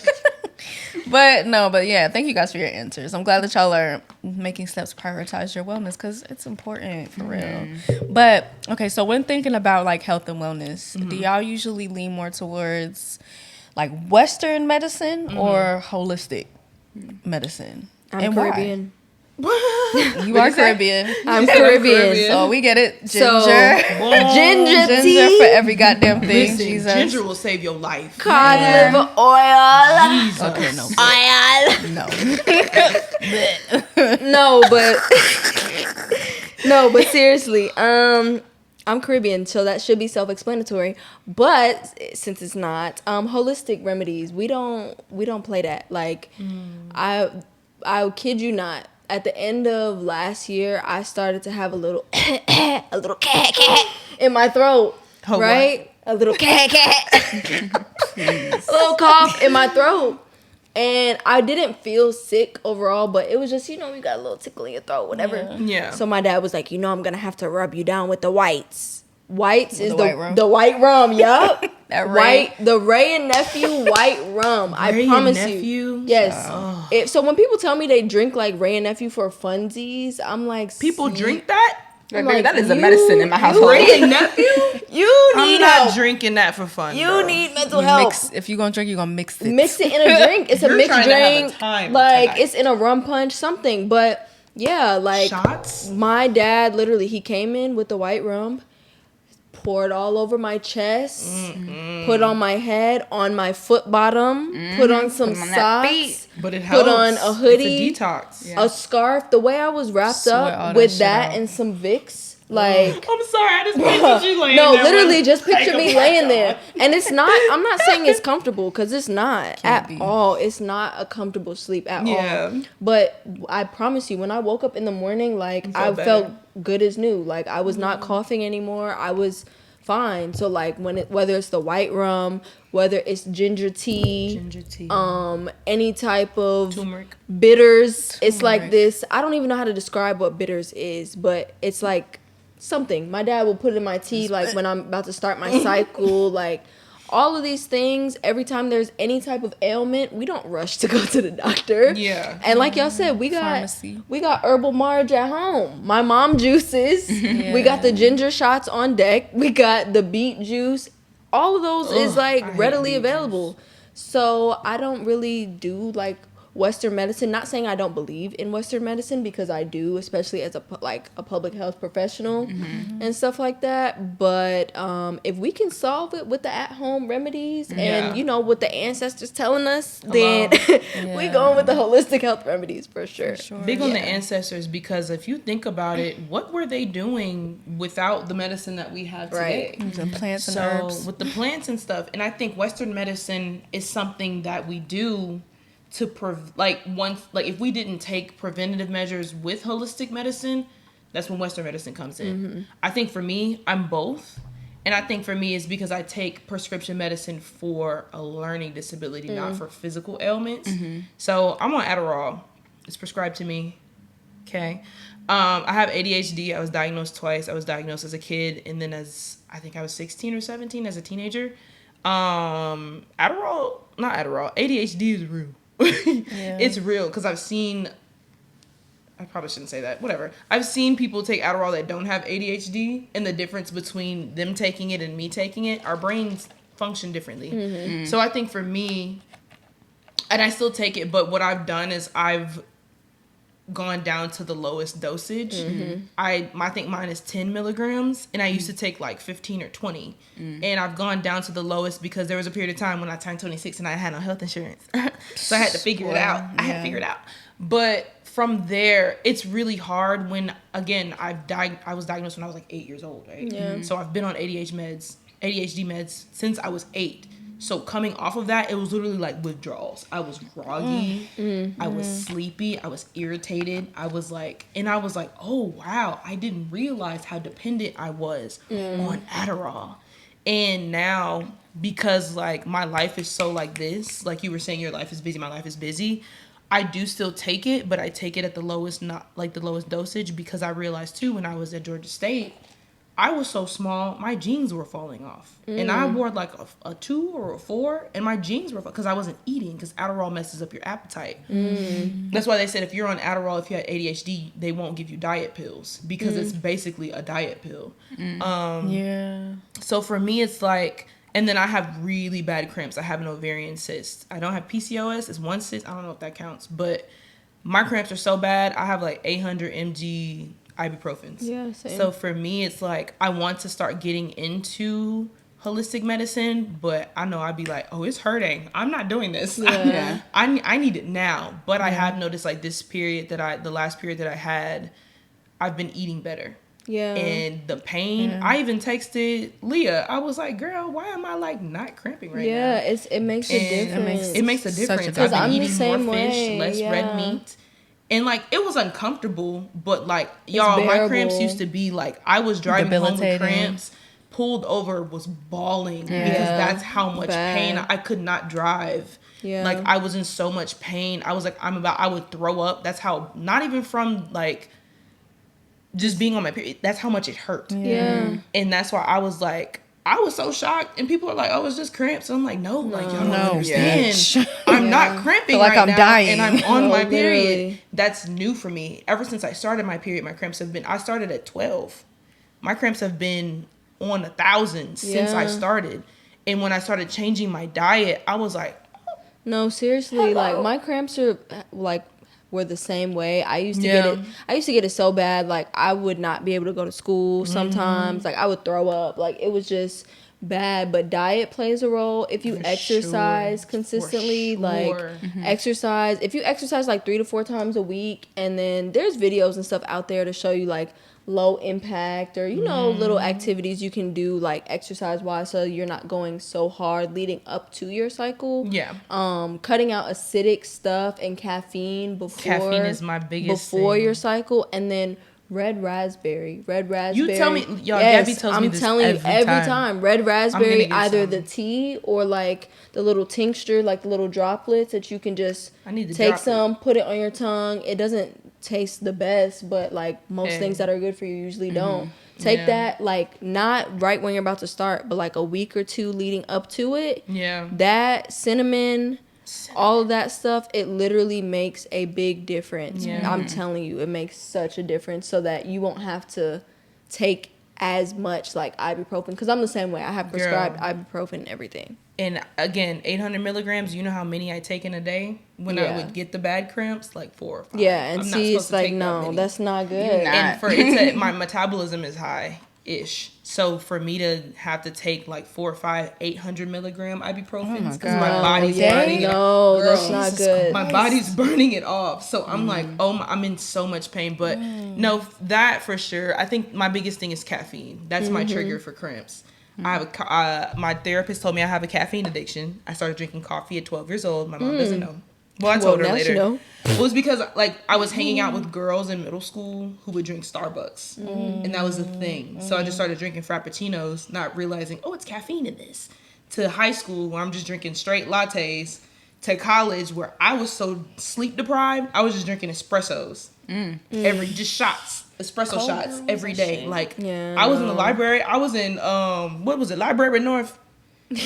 But yeah, thank you guys for your answers. I'm glad that y'all are making steps to prioritize your wellness because it's important for real. But okay, so when thinking about like health and wellness, do y'all usually lean more towards like Western medicine or holistic medicine? I'm And why? Caribbean. You are Caribbean, I'm Caribbean. Caribbean. so we get it. Ginger, So, ginger ginger tea, for every goddamn thing. Listen, Jesus. ginger will save your life. cod liver oil. Jesus. Okay, no, Oil. no. No, but seriously, I'm Caribbean, so that should be self-explanatory. But since it's not, holistic remedies, we don't play that. Like, I kid you not. At the end of last year, I started to have a little cat in my throat. Oh, Right? A little cat. A little cough in my throat. And I didn't feel sick overall, but it was just, you got a little tickle in your throat, whatever. Yeah. So my dad was like, I'm going to have to rub you down with the whites. Whites is the white rum? the white rum, yup. That Ray. The Ray and Nephew white rum. I Ray and promise Nephew? you. Yes. So when people tell me they drink like Ray and Nephew for funsies, I'm like, People drink that? Like, I'm baby, like, that is a you- medicine in my household. Ray and Nephew? you I'm need not help. drinking that for fun. You bro. need mental help. If you're gonna drink, you're gonna mix it. Mix it in a drink. It's a You're mixed trying to have a drink. time Like tonight. it's in a rum punch, something. But yeah, like shots. my dad literally he came in with the white rum, poured all over my chest, put on my head, on my foot bottom, put on some Put 'em on that socks, feet. But it helps. put on a hoodie, It's a detox. a scarf. The way I was wrapped Sweat all up that with shit that out. and some Vicks, like. I'm sorry, I just pictured you laying No, there literally, with- just picture Take a me black laying on. there, and it's not. I'm not saying it's comfortable because it's not at be. all. It's not a comfortable sleep at Yeah. all. But I promise you, when I woke up in the morning, like I better. felt good as new. Like I was not coughing anymore. I was fine. So like whether it's the white rum, whether it's ginger tea, any type of Turmeric. bitters, it's like Turmeric. this. I don't even know how to describe what bitters is, but it's like something. My dad will put it in my tea like when I'm about to start my cycle, like all of these things. Every time there's any type of ailment, we don't rush to go to the doctor. Yeah. And like y'all said, we Pharmacy. got herbal Marge at home. My mom juices. We got the ginger shots on deck. We got the beet juice. All of those is I like hate readily beet available. So I don't really do like Western medicine. Not saying I don't believe in Western medicine, because I do, especially as a public health professional and stuff like that. But if we can solve it with the at-home remedies and what the ancestors telling us, then we going with the holistic health remedies for sure. Big on the ancestors, because if you think about it, what were they doing without the medicine that we have today? Right. The plants and So herbs. with the plants and stuff, and I think Western medicine is something that we do to if we didn't take preventative measures with holistic medicine, that's when Western medicine comes in. I think for me, I'm both, And I think for me, it's because I take prescription medicine for a learning disability, not for physical ailments. So I'm on Adderall. It's prescribed to me. Okay. I have ADHD. I was diagnosed twice. I was diagnosed as a kid, and then I think I was 16 or 17 as a teenager. ADHD is real. It's real because I probably shouldn't say that. Whatever. I've seen people take Adderall that don't have ADHD, and the difference between them taking it and me taking it, our brains function differently. So I think for me, and I still take it, but what I've done is I've gone down to the lowest dosage. I think mine is 10 milligrams, and I used to take like 15 or 20. And I've gone down to the lowest because there was a period of time when I turned 26 and I had no health insurance. So I had to figure it out. I had to figure it out. But from there, it's really hard when, again, I was diagnosed when I was like 8 years old, right? Yeah. So I've been on ADHD meds since I was 8. So coming off of that, it was literally like withdrawals. I was groggy. I was sleepy. I was irritated. I was like, oh, wow, I didn't realize how dependent I was on Adderall. And now, because like my life is so like this, like you were saying, your life is busy, my life is busy. I do still take it, but I take it at the lowest, not like the lowest dosage, because I realized too when I was at Georgia State, I was so small, my jeans were falling off. And I wore like a 2 or a 4, and my jeans were, because I wasn't eating, because Adderall messes up your appetite. That's why they said if you're on Adderall, if you have ADHD, they won't give you diet pills, because it's basically a diet pill. So for me, it's like, and then I have really bad cramps. I have an ovarian cyst. I don't have PCOS. It's one cyst. I don't know if that counts, but my cramps are so bad. I have like 800 mg ibuprofens. Yeah, same. So for me, it's like I want to start getting into holistic medicine, but I know I'd be like, oh, it's hurting. I'm not doing this. Yeah. I need it now. But I have noticed like the last period that I had, I've been eating better. Yeah. And the pain, I even texted Leah. I was like, girl, why am I like not cramping right now? Yeah, it makes a difference. It makes a difference. I've been eating more fish, less red meat. And, like, it was uncomfortable, but, like, y'all, my cramps used to be, like, I was driving home with cramps, pulled over, was bawling, because that's how much pain. I could not drive. Yeah. Like, I was in so much pain. I was like, I would throw up. That's how, not even from, like, just being on my period, that's how much it hurt. Yeah. And that's why I was like, I was so shocked, and people are like, "Oh, it's just cramps." And I'm like, "No, like y'all don't understand. I'm not cramping like I'm now, dying. And I'm on my period." Literally. That's new for me. Ever since I started my period, my cramps have been. I started at 12. My cramps have been on 1,000 since I started. And when I started changing my diet, I was like, "No, seriously, like my cramps are like." Were the same way. I used to get it so bad, like I would not be able to go to school sometimes. Like I would throw up. Like it was just bad. But diet plays a role. If you exercise consistently, like exercise, if you exercise like 3 to 4 times a week, and then there's videos and stuff out there to show you like low impact or, you know, little activities you can do like exercise wise so you're not going so hard leading up to your cycle. Yeah. Cutting out acidic stuff and caffeine is my biggest before your cycle, and then red raspberry. You tell me, y'all, Gabby tells me this every time. Red raspberry, either the tea or like the little tincture, like the little droplets that you can just take some, put it on your tongue. It doesn't taste the best, but like most things that are good for you usually don't. Take that, like not right when you're about to start, but like a week or 2 leading up to it. Yeah. That cinnamon, all of that stuff, it literally makes a big difference. Yeah. I'm telling you, it makes such a difference so that you won't have to take as much like ibuprofen, because I'm the same way. I have prescribed ibuprofen and everything. And again, 800 milligrams, you know how many I take in a day when I would get the bad cramps? Like 4 or 5. Yeah, and see, it's like, no, that's not good. And for it to, my metabolism is high-ish. So for me to have to take like 4 or 5, 800 milligram ibuprofens, because my body's burning it off. That's not good. My body's burning it off. So I'm like, I'm in so much pain. But no, that for sure. I think my biggest thing is caffeine. That's my trigger for cramps. I have my therapist told me I have a caffeine addiction. I started drinking coffee at 12 years old. My mom doesn't know. Well, I told her now later. she know. It was because like I was hanging out with girls in middle school who would drink Starbucks, and that was the thing. So I just started drinking frappuccinos, not realizing, oh, it's caffeine in this. To high school where I'm just drinking straight lattes. To college where I was so sleep deprived, I was just drinking espressos just shots, espresso shots every day. Like I was in the library. I was in what was it? Library North.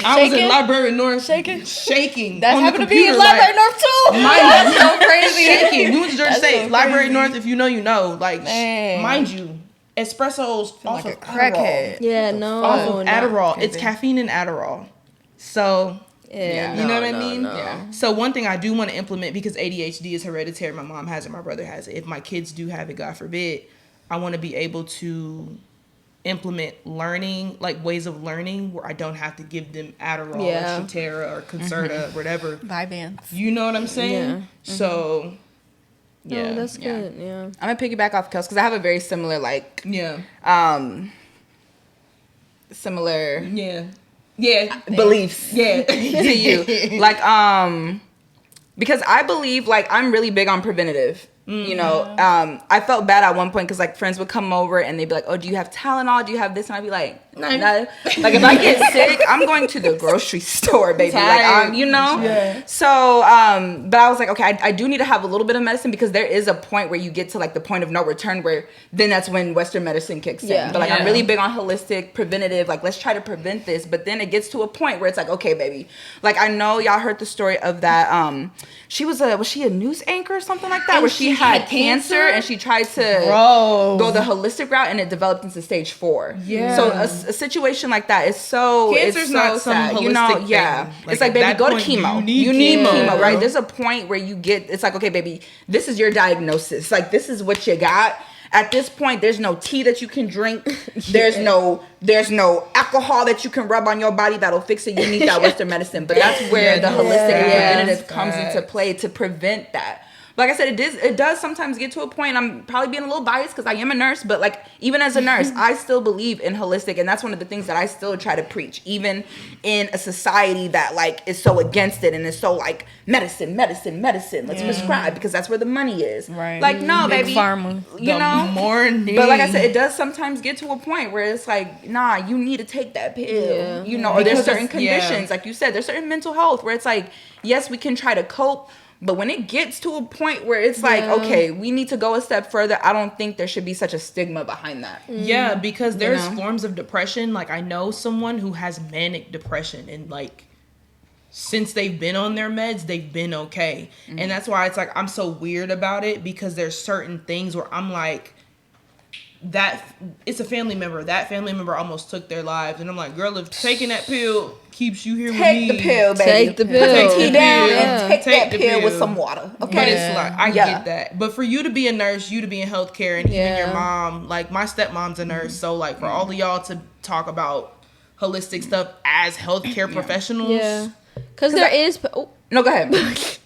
I was in Library North shaking. That on happened the to be in computer, Library North too. That's so crazy. Shaking. We went to Georgia State. so Library crazy. North, if you know, you know. Like, Man. mind you, espressos off like of a crackhead. Adderall. Yeah, no. Off of no. Adderall. Crazy. It's caffeine and Adderall. So, Yeah, you know what I mean? No. Yeah. So one thing I do want to implement, because ADHD is hereditary, my mom has it, my brother has it. If my kids do have it, God forbid, I want to be able to implement learning, like ways of learning where I don't have to give them Adderall or Strattera or Concerta or whatever. Vyvanse. You know what I'm saying? Yeah. So, No, that's good. Yeah. I'm gonna piggyback off Kels because I have a very similar similar beliefs to you. Like because I believe like I'm really big on preventative. You know, I felt bad at one point because like friends would come over and they'd be like, "Oh, do you have Tylenol? Do you have this?" And I'd be like, "No." Like if I get sick, I'm going to the grocery store, baby. Like you know. Yeah. So, but I was like, okay, I do need to have a little bit of medicine because there is a point where you get to like the point of no return where then that's when Western medicine kicks in. But like I'm really big on holistic, preventative. Like let's try to prevent this. But then it gets to a point where it's like, okay, baby. Like I know y'all heard the story of that. She was she a news anchor or something like that, and where she had cancer and she tried to go the holistic route and it developed into stage 4. Yeah. So a situation like that is so cancer's it's so not some sad. holistic You know, thing. yeah. Like, it's like, baby, at go to that chemo. point, You need chemo, bro. right? There's a point where you get it's like, okay, baby, this is your diagnosis. Like this is what you got. At this point, there's no tea that you can drink. There's no alcohol that you can rub on your body that'll fix it. You need that Western medicine. But that's where the holistic and preventative comes into play to prevent that. Like I said, it does sometimes get to a point. I'm probably being a little biased because I am a nurse, but like even as a nurse, I still believe in holistic, and that's one of the things that I still try to preach, even in a society that like is so against it and is so like medicine. Let's prescribe because that's where the money is. Right. Like no, Big baby, pharma. you know. Morning. But like I said, it does sometimes get to a point where it's like, nah, you need to take that pill, you know. Or there's certain conditions, like you said, there's certain mental health where it's like, yes, we can try to cope. But when it gets to a point where it's like, okay, we need to go a step further, I don't think there should be such a stigma behind that. Yeah, because there's forms of depression. Like, I know someone who has manic depression, and like, since they've been on their meds, they've been okay. And that's why it's like, I'm so weird about it, because there's certain things where I'm like, that it's a family member. That family member almost took their lives. And I'm like, girl, if taking that pill keeps you here with me. Take the pill, baby. Take the pill. Put your tea down and take Take that the pill with pill. some water. Okay. But it's like, I get that. But for you to be a nurse, you to be in healthcare, and even your mom, like my stepmom's a nurse. So like for all of y'all to talk about holistic stuff as healthcare professionals. Yeah. Because there is... No, go ahead.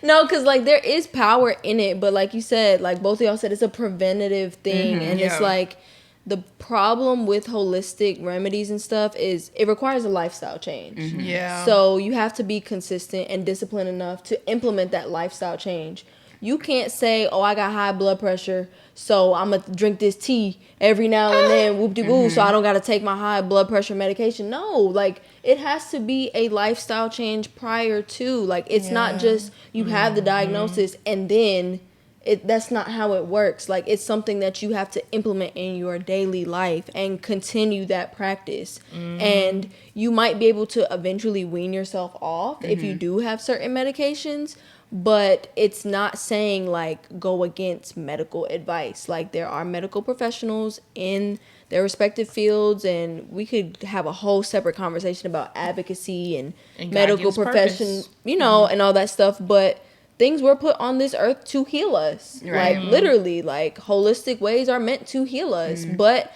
No, because like there is power in it, but like you said, like both of y'all said, it's a preventative thing, and it's like the problem with holistic remedies and stuff is it requires a lifestyle change. Yeah. So you have to be consistent and disciplined enough to implement that lifestyle change. You can't say, "Oh, I got high blood pressure, so I'm gonna drink this tea every now and then, whoop-de-woo, so I don't gotta take my high blood pressure medication." No, like it has to be a lifestyle change prior to. Like it's not just you have the diagnosis and then that's not how it works. Like it's something that you have to implement in your daily life and continue that practice. And you might be able to eventually wean yourself off if you do have certain medications. But it's not saying like go against medical advice. Like there are medical professionals in their respective fields, and we could have a whole separate conversation about advocacy and medical profession, you know, and all that stuff. But things were put on this earth to heal us. Right. Like literally, like holistic ways are meant to heal us. But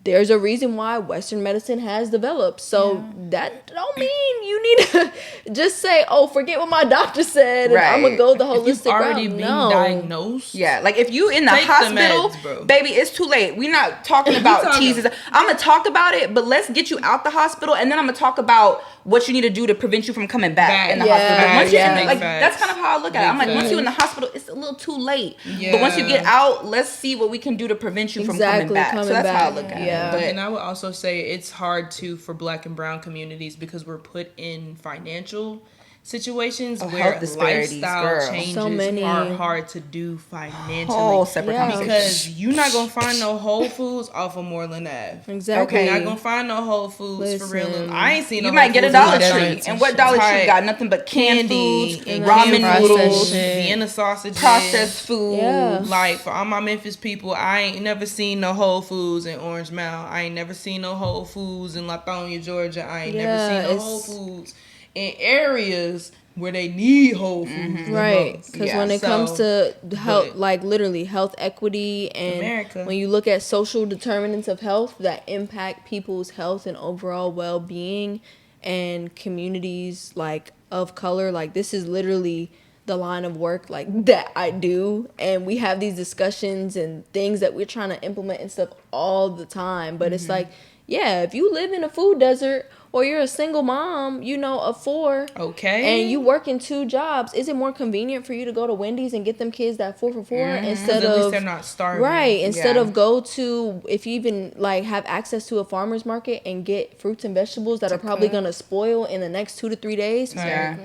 there's a reason why Western medicine has developed. So that don't mean you need to just say, "Oh, forget what my doctor said, and I'm gonna go the holistic If you've already route." been No. diagnosed. Yeah, like if you in the Take the hospital, meds, bro. baby, it's too late. We're not talking about teasers. I'm gonna talk about it, but let's get you out the hospital, and then I'm gonna talk about what you need to do to prevent you from coming back in the Yeah. hospital. But once you're in, Yeah. like, Big that's kind of how I look at it. I'm like, Big once you're in the hospital, it's a little too late. But once you get out, let's see what we can do to prevent you from coming back. So that's how I look at it. But, and I would also say it's hard too for Black and brown communities because we're put in financial situations where lifestyle changes are hard to do financially. Because you're not gonna find no Whole Foods off of Moreland Ave. Exactly. You're not gonna find no Whole Foods for real. I ain't seen no. You might get a Dollar Tree. And what Dollar Tree got? Nothing but canned foods, and ramen noodles, Vienna sausages, processed food. Yeah. Like for all my Memphis people, I ain't never seen no Whole Foods in Orange Mound. I ain't never seen no Whole Foods in Lithonia, Georgia. I ain't never seen no Whole Foods in areas where they need Whole Foods. Right. Because when it comes to health, like literally health equity, and when you look at social determinants of health that impact people's health and overall well-being and communities like of color, like this is literally the line of work like that I do, and we have these discussions and things that we're trying to implement and stuff all the time. But it's like, yeah, if you live in a food desert or you're a single mom, you know, of 4, and you work in 2 jobs, is it more convenient for you to go to Wendy's and get them kids that 4 for $4 instead of, at least they're not starving, right? Instead of go to, if you even like have access to a farmer's market and get fruits and vegetables that are probably gonna spoil in the next 2 to 3 days.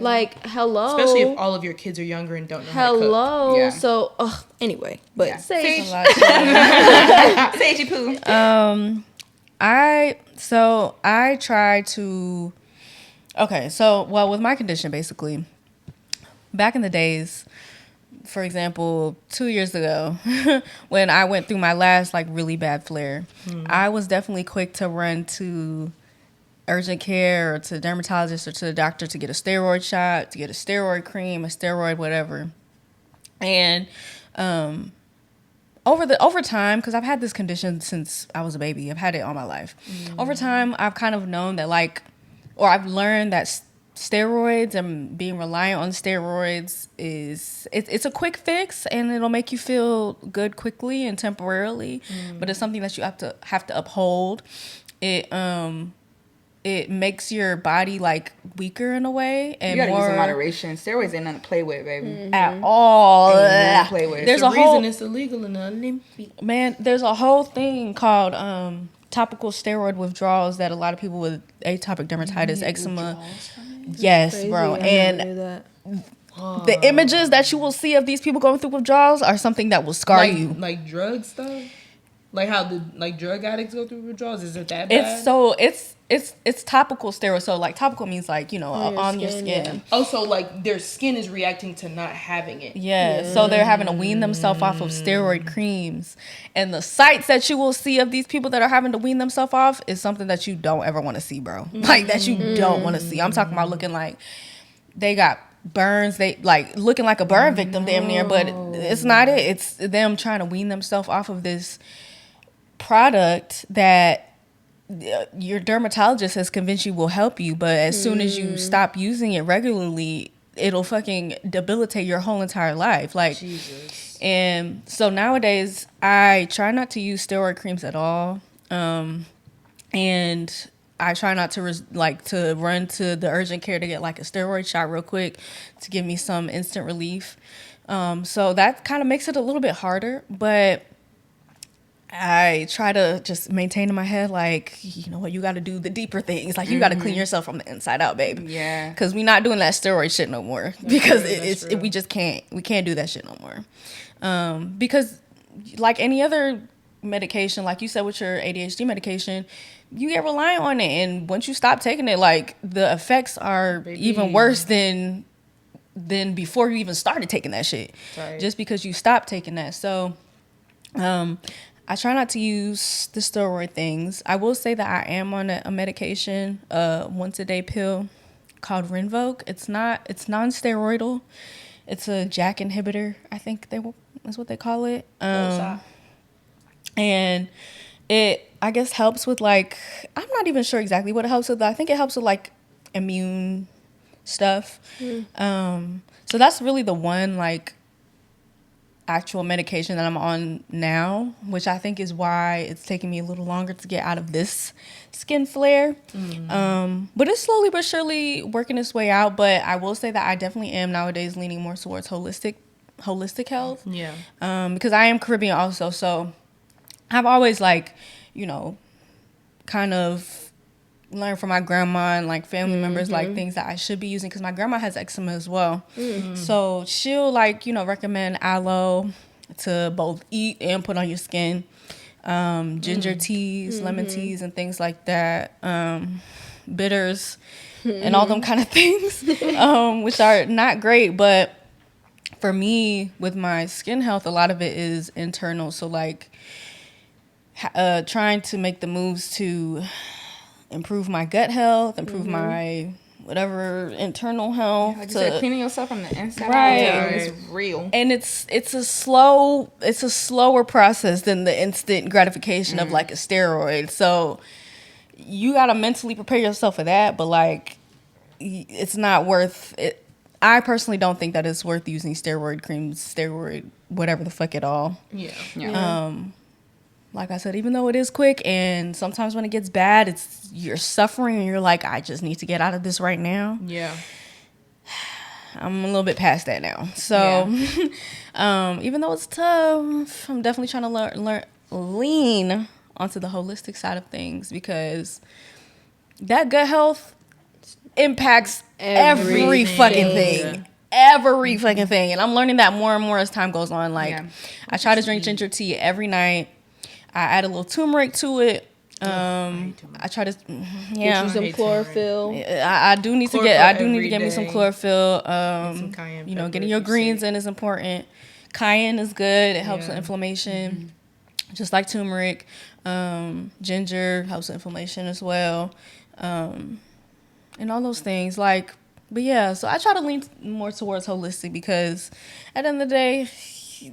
Like hello, especially if all of your kids are younger and don't know how to cook. So anyway, but Sage. Sagey poo. I try to, with my condition, basically, back in the days, for example, 2 years ago, when I went through my last, like, really bad flare, I was definitely quick to run to urgent care or to the dermatologist or to the doctor to get a steroid shot, to get a steroid cream, a steroid, whatever. And, over time, because I've had this condition since I was a baby. I've had it all my life. Over time, I've kind of known that I've learned that steroids and being reliant on steroids it's a quick fix, and it'll make you feel good quickly and temporarily. But it's something that you have to uphold. It makes your body like weaker in a way, and you gotta use in moderation. Steroids ain't nothing to play with, baby. At all. Ain't play with. There's a reason it's illegal in the Olympics. Man, there's a whole thing called topical steroid withdrawals that a lot of people with atopic dermatitis, eczema. Yes, bro. And the images that you will see of these people going through withdrawals are something that will scar you. Like drug stuff. Like how the drug addicts go through withdrawals. Is it that bad? It's topical steroids. So like topical means like, on your skin. Yeah. Oh, so like their skin is reacting to not having it. Yeah. So they're having to wean themselves off of steroid creams. And the sights that you will see of these people that are having to wean themselves off is something that you don't ever want to see, bro. Like that you don't want to see. I'm talking about looking like they got burns, they like looking like a burn victim damn near, but it's not it. It's them trying to wean themselves off of this product that your dermatologist has convinced you will help you, but as soon as you stop using it regularly, it'll fucking debilitate your whole entire life. Like, Jesus. And so nowadays, I try not to use steroid creams at all, and I try not to to run to the urgent care to get like a steroid shot real quick to give me some instant relief. So that kind of makes it a little bit harder, but I try to just maintain in my head, like, you know what, you got to do the deeper things. Like, you got to clean yourself from the inside out, baby. Yeah. Because we're not doing that steroid shit no more. Because we just can't. We can't do that shit no more. Because like any other medication, like you said with your ADHD medication, you get reliant on it. And once you stop taking it, like, the effects are even worse than before you even started taking that shit. Right. Just because you stopped taking that. So, I try not to use the steroid things. I will say that I am on a medication, once a day pill called Rinvoq. It's non-steroidal. It's a JAK inhibitor, I think that's what they call it. And it, I guess, helps with like, I'm not even sure exactly what it helps with. I think it helps with like immune stuff. So that's really the one like actual medication that I'm on now, which I think is why it's taking me a little longer to get out of this skin flare. But it's slowly but surely working its way out. But I will say that I definitely am nowadays leaning more towards holistic health. Yeah. Because I am Caribbean also, so I've always like, you know, kind of learned from my grandma and like family members like things that I should be using, because my grandma has eczema as well. So she'll like, you know, recommend aloe to both eat and put on your skin, ginger teas, lemon teas, and things like that, bitters and all them kind of things, which are not great. But for me, with my skin health, a lot of it is internal. So like trying to make the moves to improve my gut health, improve my whatever internal health. Like you said, cleaning yourself from the inside Right. out is real. And it's a slower process than the instant gratification of like a steroid. So you gotta mentally prepare yourself for that, but like it's not worth it. I personally don't think that it's worth using steroid creams, steroid whatever the fuck at all. Yeah. Like I said, even though it is quick, and sometimes when it gets bad, you're suffering and you're like, I just need to get out of this right now. Yeah. I'm a little bit past that now. So even though it's tough, I'm definitely trying to lean onto the holistic side of things, because that gut health impacts every fucking thing. Every fucking thing. And I'm learning that more and more as time goes on. Like, I try to drink ginger tea every night. I add a little turmeric to it. I try to, Get you some chlorophyll. I do need to get me some chlorophyll. Some cayenne you know, pepper getting your if you're greens sick. in is important. Cayenne is good. It helps with Yeah. inflammation, just like turmeric. Ginger helps with inflammation as well. And all those things. Like, but yeah, so I try to lean more towards holistic, because at the end of the day,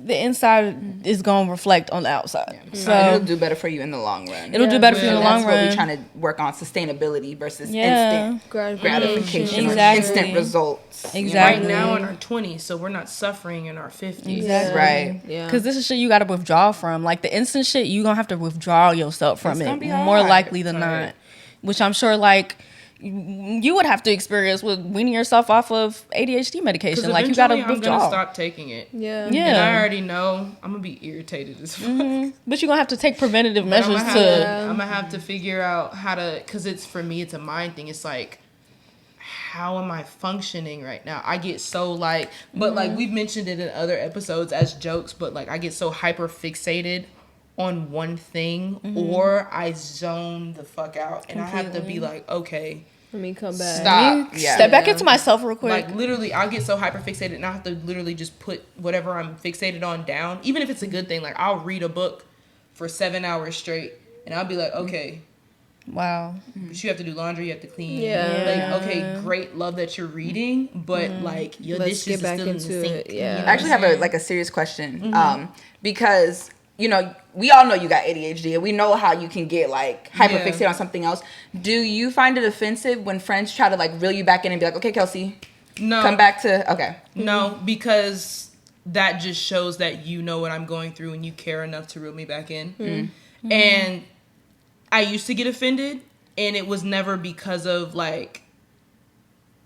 the inside is going to reflect on the outside. So It'll do better for you in the long run. it'll do better for you in the long That's what run. we're trying to work on, sustainability versus Yeah. instant gratification Exactly. or instant results. Exactly. Right now in our 20s, so we're not suffering in our 50s. Exactly. Right. Yeah. Because this is shit you got to withdraw from. Like the instant shit, you going to have to withdraw yourself from It's it gonna be more hard. likely than It's hard. not. Which I'm sure like you would have to experience with weaning yourself off of ADHD medication. Like you got to I'm gonna withdraw. stop taking it. Yeah. Yeah. And I already know I'm gonna be irritated as fuck. But you're going to have to take preventative But measures I'm gonna have to figure out how to, because it's, for me, it's a mind thing. It's like, how am I functioning right now? I get so like, but like we've mentioned it in other episodes as jokes, but like I get so hyper fixated on one thing, or I zone the fuck out, and I have to be like, okay, Let me come back. Stop. Yeah. Step back into myself real quick. like literally, I'll get so hyper fixated, and I have to literally just put whatever I'm fixated on down, even if it's a good thing. Like I'll read a book for 7 hours straight, and I'll be like, okay, Wow. but you have to do laundry, you have to clean. Yeah. Like, okay, great, love that you're reading, but like your Let's dishes get back is still in the into sink. it, yeah. you know I actually what I'm have a serious question, because you know we all know you got ADHD, and we know how you can get like hyper fixated on something else. Do you find it offensive when friends try to like reel you back in and be like, okay, Kelsey, No, come back to okay? No, because that just shows that you know what I'm going through and you care enough to reel me back in. And I used to get offended, and it was never because of like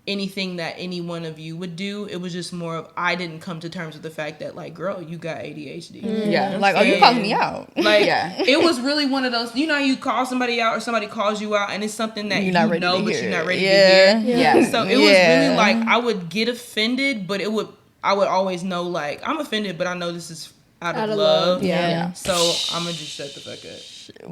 anything that any one of you would do. It was just more of, I didn't come to terms with the fact that like, girl, you got ADHD. Yeah. Like, oh, you calling me out. Like, Yeah. it was really one of those, you know, you call somebody out or somebody calls you out, and it's something that You're not ready know, to but hear you're not it. ready Yeah. to hear. Yeah. So it was Yeah. really like, I would get offended, but I would always know like, I'm offended, but I know this is out of love. Yeah. So I'm gonna just shut the fuck up.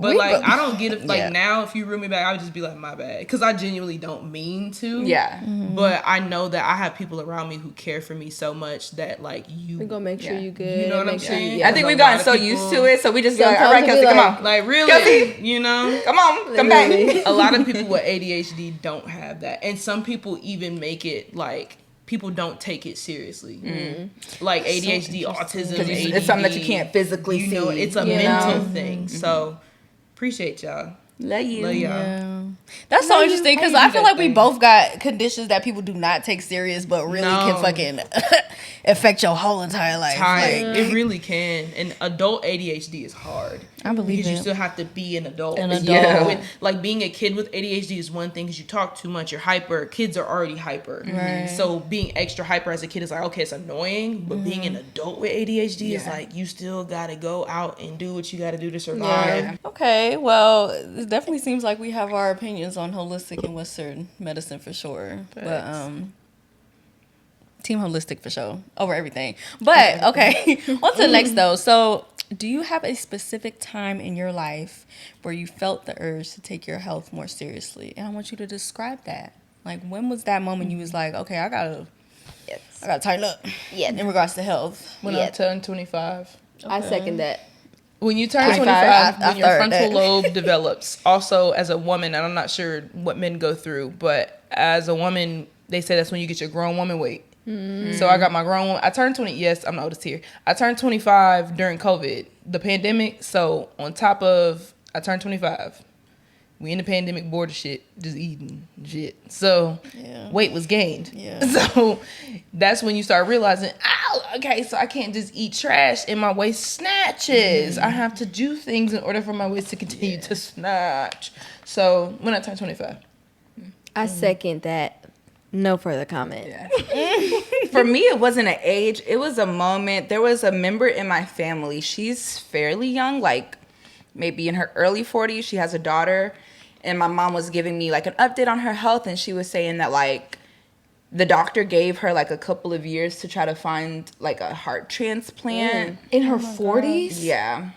But We like, both- I don't get it. Like Yeah. now, if you reel me back, I would just be like, my bad, because I genuinely don't mean to. Yeah. But I know that I have people around me who care for me so much that like We're gonna make sure Yeah. you good. You know what I'm make sure saying? you- I think we've A lot gotten of so people- used to it, so we just be like, all Sometimes right, we Kelsey, be come like- on, like really, Kelsey. you know. come on, come back. Literally. A lot of people with ADHD don't have that, and some people even make it like people don't take it seriously, like ADHD, autism, Because ADD, it's something that you can't physically you see. know, it's a Yeah. mental thing. So appreciate y'all. Love you. Love y'all. Yeah. That's so interesting because I feel like we both got conditions that people do not take serious, but really can fucking affect your whole entire life. It really can. And adult ADHD is hard. I believe because it. you still have to be an adult. Yeah. Like being a kid with ADHD is one thing because you talk too much. You're hyper. Kids are already hyper. Right. So being extra hyper as a kid is like, okay, it's annoying. But being an adult with ADHD is like, you still got to go out and do what you got to do to survive. Yeah. Okay, well, it definitely seems like we have our opinions on holistic and Western medicine for sure. But team holistic for sure over everything. But okay, on to the next though. So, do you have a specific time in your life where you felt the urge to take your health more seriously? And I want you to describe that. Like, when was that moment you was like, okay, I gotta tighten up. Yes. In regards to health. When I turned 25. I second that. When you turn 25, when your frontal lobe develops. Also, as a woman, and I'm not sure what men go through, but as a woman, they say that's when you get your grown woman weight. So I got my grown woman. I turned 20. Yes, I'm the oldest here. I turned 25 during COVID, the pandemic. So on top of, I turned 25. We in the pandemic, bored of shit, just eating shit. So weight was gained. Yeah. So that's when you start realizing, okay, so I can't just eat trash and my waist snatches. I have to do things in order for my waist to continue to snatch. So when I turned 25. I second that. No further comment. Yeah. For me, it wasn't an age. It was a moment. There was a member in my family. She's fairly young, like maybe in her early 40s. She has a daughter. And my mom was giving me like an update on her health. And she was saying that like the doctor gave her like a couple of years to try to find like a heart transplant. In her 40s? Yeah.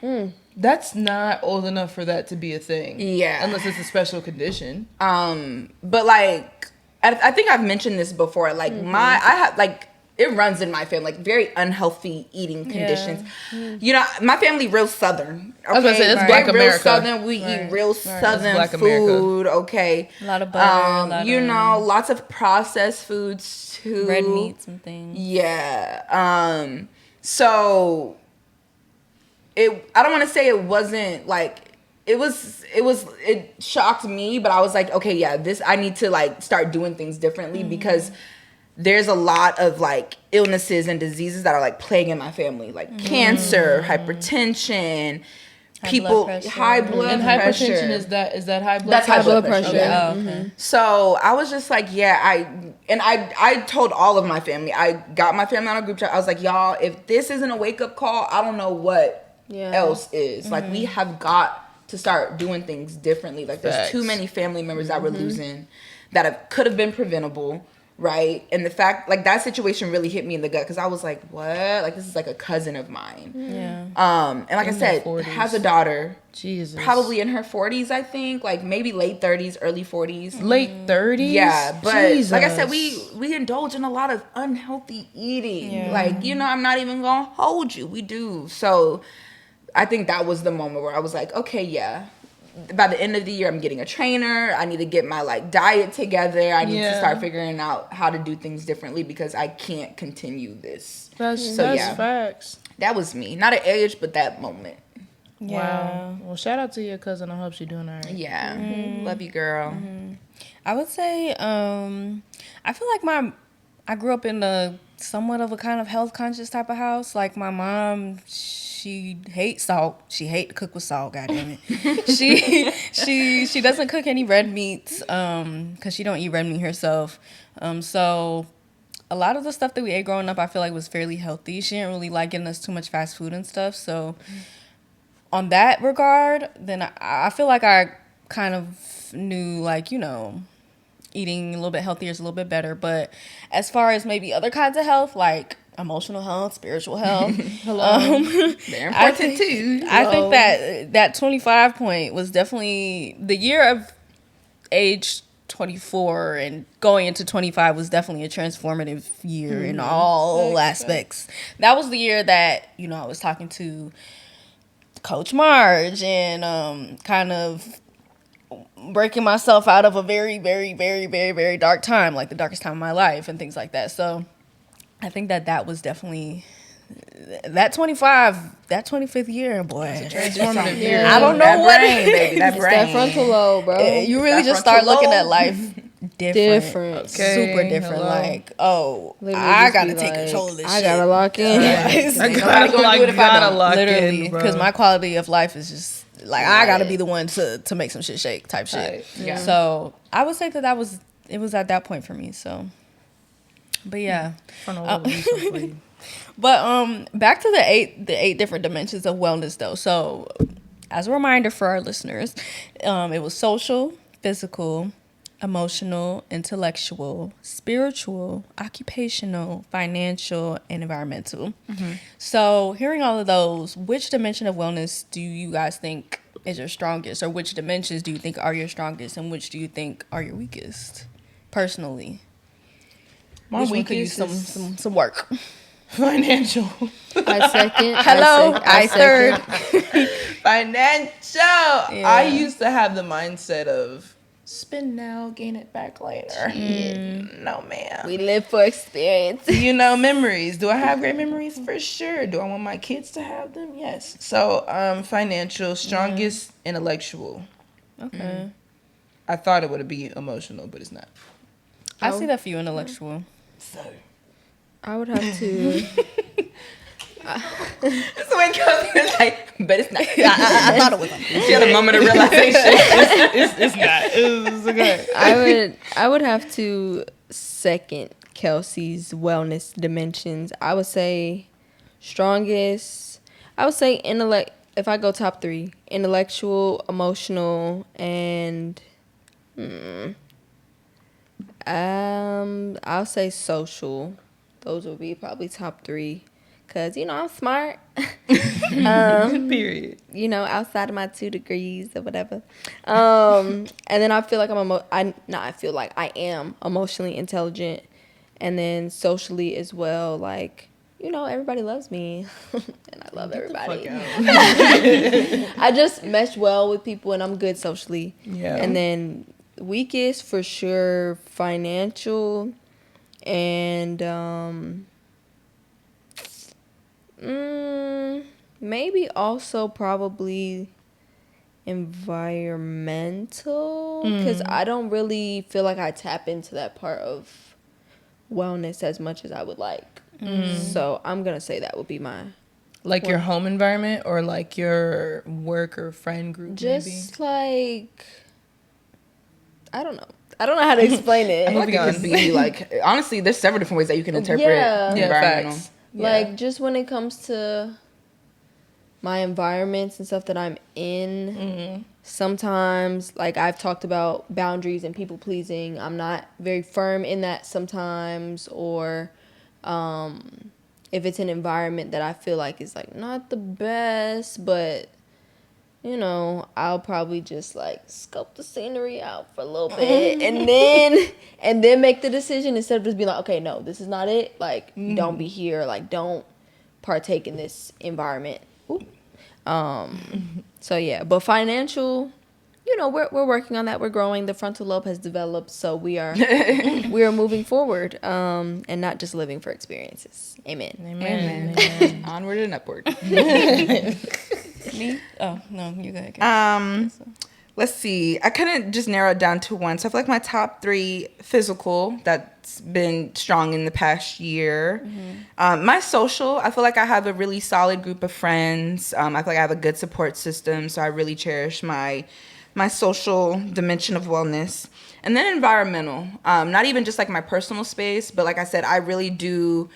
That's not old enough for that to be a thing. Yeah. Unless it's a special condition. But like, I think I've mentioned this before. Like I have like, it runs in my family, like very unhealthy eating conditions. You know, my family real Southern. Okay? I was gonna say, that's Black real America. Southern. We eat real Southern Black food. Okay, A lot of butter. you know, lots of processed foods too. Red meats and things. Yeah. So I don't want to say it wasn't like. It shocked me, but I was like, okay, yeah, I need to like start doing things differently because there's a lot of like illnesses and diseases that are like plaguing my family, like cancer, hypertension, high blood and pressure. hypertension is that high blood That's pressure? high blood pressure. Okay. Yeah. Okay. So I was just like, I told all of my family. I got my family on a group chat. I was like, y'all, if this isn't a wake up call, I don't know what else is. Like we have got to start doing things differently. Like there's too many family members that we're losing that could have been preventable, right? And the fact, like that situation really hit me in the gut because I was like, what? Like this is like a cousin of mine. Yeah. And like I said, has a daughter. Jesus. Probably in her 40s, I think. Like maybe late 30s, early 40s. Late 30s? Yeah, but Jesus. like I said, we indulge in a lot of unhealthy eating. Yeah. Like, you know, I'm not even gonna hold you. We do. So I think that was the moment where I was like, okay, yeah. By the end of the year, I'm getting a trainer. I need to get my like diet together. I need to start figuring out how to do things differently because I can't continue this. That's facts. That was me. Not an age, but that moment. Yeah. Wow. Well, shout out to your cousin. I hope she's doing all right. Yeah. Love you, girl. I would say, I feel like I grew up in a somewhat of a kind of health conscious type of house. Like my mom, she hates salt. She hates to cook with salt. Goddamn it. she doesn't cook any red meats because she don't eat red meat herself. So a lot of the stuff that we ate growing up, I feel like was fairly healthy. She didn't really like getting us too much fast food and stuff. So on that regard, then I feel like I kind of knew like, you know, eating a little bit healthier is a little bit better. But as far as maybe other kinds of health, like emotional health, spiritual health, They're important too. I think that 25 point was definitely the year of age 24 and going into 25 was definitely a transformative year in all aspects. That was the year that, you know, I was talking to Coach Marge and kind of breaking myself out of a very, very, very, very, very dark time, like the darkest time of my life and things like that. So I think that was definitely that 25th year, boy. Transformative year. I don't know that what brain, baby. That It's brain. that frontal lobe, bro. You really That just start frontal looking at lobe. life different. Okay, Super different. hello. Like, oh, Literally I just gotta be take like, control of this I shit. gotta lock in. I Nobody gotta, gonna do it if I don't. lock Literally, in, bro. because my quality of life is just like I gotta be the one to make some shit shake type shit. Right. Yeah. So I would say that was at that point for me. So, but yeah. Frontal lobe is so funny. But back to the eight different dimensions of wellness though. So as a reminder for our listeners, it was social, physical, emotional, intellectual, spiritual, occupational, financial, and environmental. So hearing all of those, which dimension of wellness do you guys think is your strongest, or which dimensions do you think are your strongest, and which do you think are your weakest personally? My Which one could use weakest is some work. financial. I second. Hello, I third. Financial. Yeah. I used to have the mindset of spend now, gain it back later. No, ma'am. We live for experience. Memories. Do I have great memories? For sure. Do I want my kids to have them? Yes. So, financial, strongest, intellectual. Okay. I thought it would be emotional, but it's not. I see that for you, intellectual. So, I would have to. So when Kelsey like, but it's not. I thought it was. She had a moment of realization. it's not. It's okay. I would have to second Kelsey's wellness dimensions. I would say strongest. I would say intellect. If I go top 3, intellectual, emotional, and I'll say social. Those would be probably top 3. Cause I'm smart. Period. Outside of my 2 degrees or whatever. And then I feel like I am emotionally intelligent, and then socially as well. Like, everybody loves me, and I love everybody. I just mesh well with people, and I'm good socially. Yeah. And then weakest for sure, financial, and maybe also probably environmental, because I don't really feel like I tap into that part of wellness as much as I would like. So I'm gonna say that would be my Like your home environment, or like your work or friend group, just like, I don't know how to explain it. I feel like it could be like, honestly, there's several different ways that you can interpret Yeah. environmental. facts. Like, just when it comes to my environments and stuff that I'm in, sometimes, like, I've talked about boundaries and people pleasing. I'm not very firm in that sometimes, or if it's an environment that I feel like is, like, not the best, but, I'll probably just, like, scope the scenery out for a little bit and then make the decision, instead of just being like, okay, no, this is not it. Like, don't be here. Like, don't partake in this environment. So, yeah. But financial, we're working on that. We're growing. The frontal lobe has developed. So, we are moving forward, and not just living for experiences. Amen. Amen. Onward and upward. Me? Oh no, you go ahead. Let's see. I kind of just narrowed down to one. So I feel like my top 3: physical, that's been strong in the past year. My social, I feel like I have a really solid group of friends. I feel like I have a good support system, so I really cherish my social dimension of wellness. And then environmental, not even just like my personal space, but like I said, I really do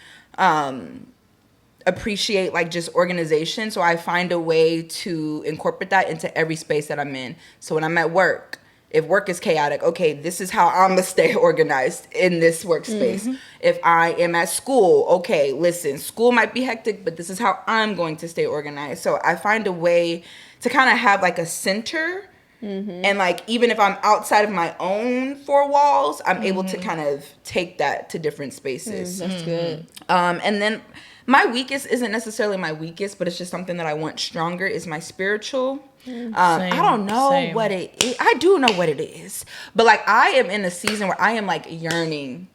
appreciate like just organization. So I find a way to incorporate that into every space that I'm in. So when I'm at work, if work is chaotic, okay, this is how I'm gonna stay organized in this workspace. If I am at school, okay, listen, school might be hectic, but this is how I'm going to stay organized. So I find a way to kind of have like a center. And like, even if I'm outside of my own 4 walls, I'm able to kind of take that to different spaces. That's good. And then my weakest isn't necessarily my weakest, but it's just something that I want stronger, is my spiritual. I don't know what it is. I do know what it is. But like, I am in a season where I am like yearning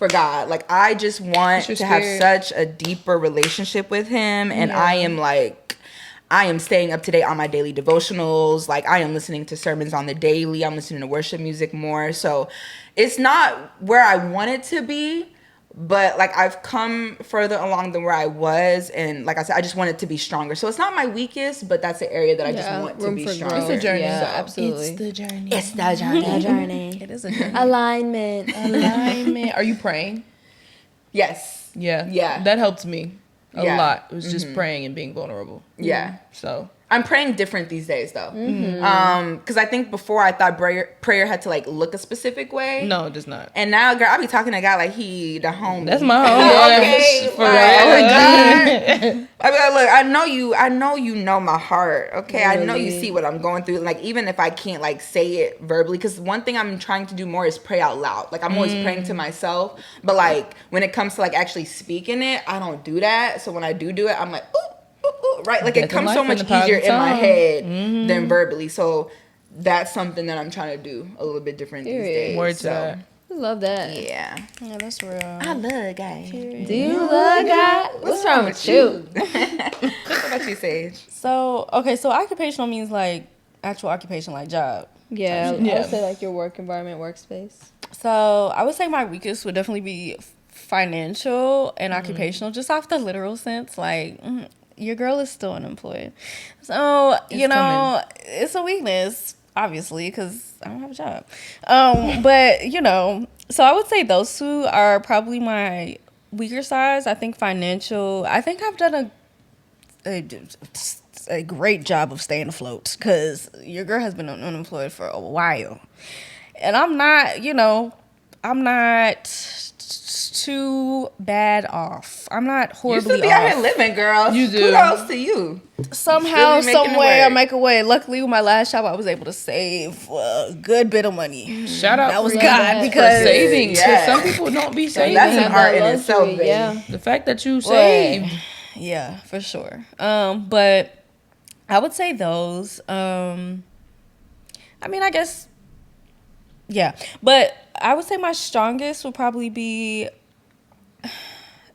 for God. Like, I just want to have such a deeper relationship with him. And I am staying up to date on my daily devotionals. Like, I am listening to sermons on the daily. I'm listening to worship music more. So it's not where I want it to be, but like, I've come further along than where I was. And like I said, I just want it to be stronger. So it's not my weakest, but that's an area that I just want to be stronger. It's a journey. Yeah, So absolutely. It's the journey. It's the journey. It is a journey. Alignment. Are you praying? Yes. Yeah. That helped me a Yeah. lot. It was just praying and being vulnerable. Yeah. So I'm praying different these days, though. Because I think before I thought prayer had to like look a specific way. no, it does not. And now, girl, I be talking to God like he the homie. That's my homie. Okay, For real. I be like, look, I know you know my heart. Okay, I know you Really? see what I'm going through. Like, even if I can't like say it verbally, because one thing I'm trying to do more is pray out loud. Like, I'm always praying to myself, but like when it comes to like actually speaking it, I don't do that. So when I do it, I'm like, ooh. Right, like it comes so much easier in my head than verbally. So that's something that I'm trying to do a little bit different these days. Word to that. I love that. Yeah, Yeah, that's real. I love guys. Do you love God? What's wrong with you? What about you, Sage? So, okay, so occupational means like actual occupation, like job. Yeah, I Yeah. would say like your work environment, workspace. So I would say my weakest would definitely be financial and occupational, just off the literal sense. Like, your girl is still unemployed. So, it's a weakness, obviously, because I don't have a job. But, so I would say those two are probably my weaker sides. I think financial, I think I've done a great job of staying afloat, because your girl has been unemployed for a while. And I'm not too bad off. I'm not You horribly still be off. out here living, girl. You do. Kudos to you. Somehow, Still be making it some way, I work. make a way. Luckily, with my last job, I was able to save a good bit of money. Shout out That was for God, for because saving. Yeah. Some people don't be saving. That's an have art that in itself, luxury, baby. yeah. The fact that you saved. Yeah, for sure. But I would say those. I guess. Yeah, but I would say my strongest would probably be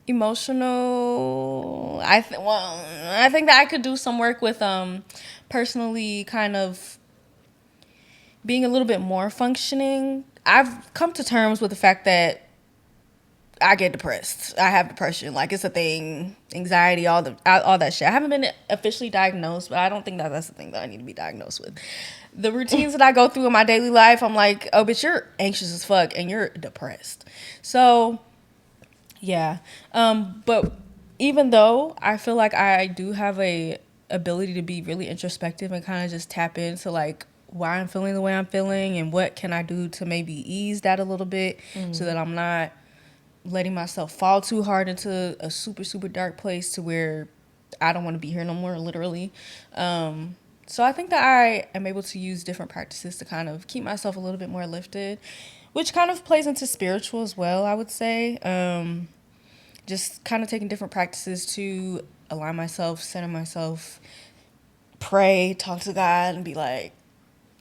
emotional. I think that I could do some work with personally kind of being a little bit more functioning. I've come to terms with the fact that I get depressed. I have depression. Like, it's a thing. Anxiety, all that shit. I haven't been officially diagnosed, but I don't think that's the thing that I need to be diagnosed with. The routines that I go through in my daily life, I'm like, oh, bitch, you're anxious as fuck and you're depressed. So, yeah. But even though I feel like I do have a ability to be really introspective and kind of just tap into like why I'm feeling the way I'm feeling and what can I do to maybe ease that a little bit so that I'm not letting myself fall too hard into a super, super dark place to where I don't want to be here no more, literally. So I think that I am able to use different practices to kind of keep myself a little bit more lifted, which kind of plays into spiritual as well, I would say. Just kind of taking different practices to align myself, center myself, pray, talk to God, and be like,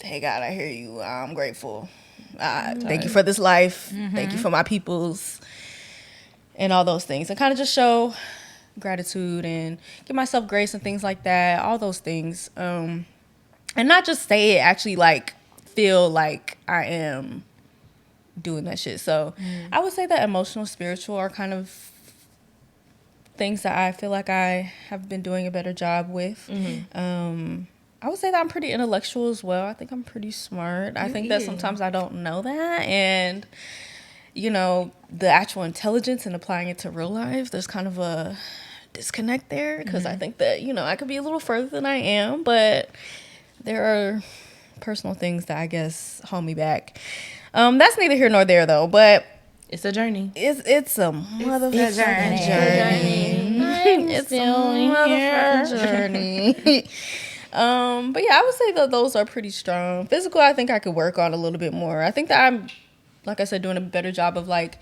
hey, God, I hear you. I'm grateful. Thank you for this life. Thank you for my peoples. And all those things. And kind of just show gratitude and give myself grace and things like that. All those things. And not just say it, actually like feel like I am doing that shit. So I would say that emotional, spiritual are kind of things that I feel like I have been doing a better job with. I would say that I'm pretty intellectual as well. I think I'm pretty smart. I think that sometimes I don't know that. And, the actual intelligence and applying it to real life, there's kind of a disconnect there. Because I think that, I could be a little further than I am. But there are personal things that I guess hold me back. That's neither here nor there, though. But It's a journey. it's a motherfucking journey. It's a motherfucking journey. But yeah, I would say that those are pretty strong. Physical, I think I could work on a little bit more. I think that I'm, like I said, doing a better job of like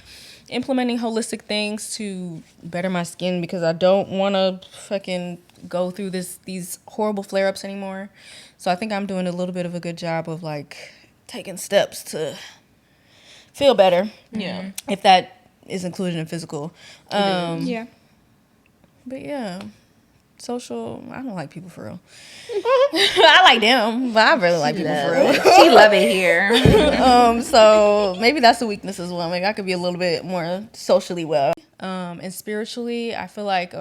implementing holistic things to better my skin, because I don't want to fucking go through these horrible flare-ups anymore. So I think I'm doing a little bit of a good job of like taking steps to feel better. Yeah. If that is included in physical. Yeah. But yeah, social. I don't like people for real. I like them, but I really like people for real. She love it here. So maybe that's a weakness as well. Maybe I could be a little bit more socially well. And spiritually, I feel like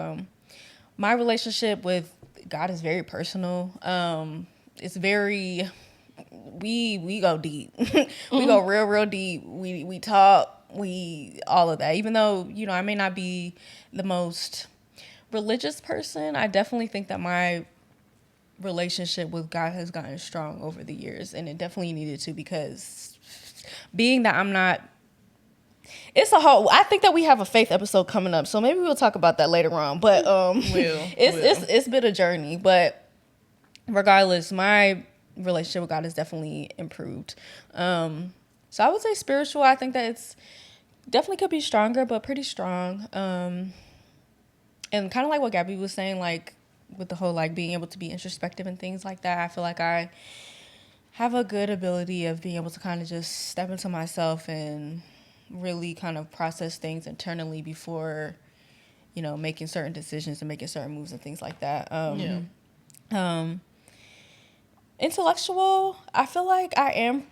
my relationship with God is very personal. It's very we go deep. We go real deep. We talk. We all of that. Even though I may not be the most religious person, I definitely think that my relationship with God has gotten strong over the years, and it definitely needed to, because being that I'm not, I think that we have a faith episode coming up, so maybe we'll talk about that later on, but it's been a journey, but regardless, my relationship with God has definitely improved. So I would say spiritual, I think that it's definitely could be stronger, but pretty strong. And kind of like what Gabby was saying, like with the whole like being able to be introspective and things like that, I feel like I have a good ability of being able to kind of just step into myself and really kind of process things internally before, making certain decisions and making certain moves and things like that. Intellectual, I feel like I am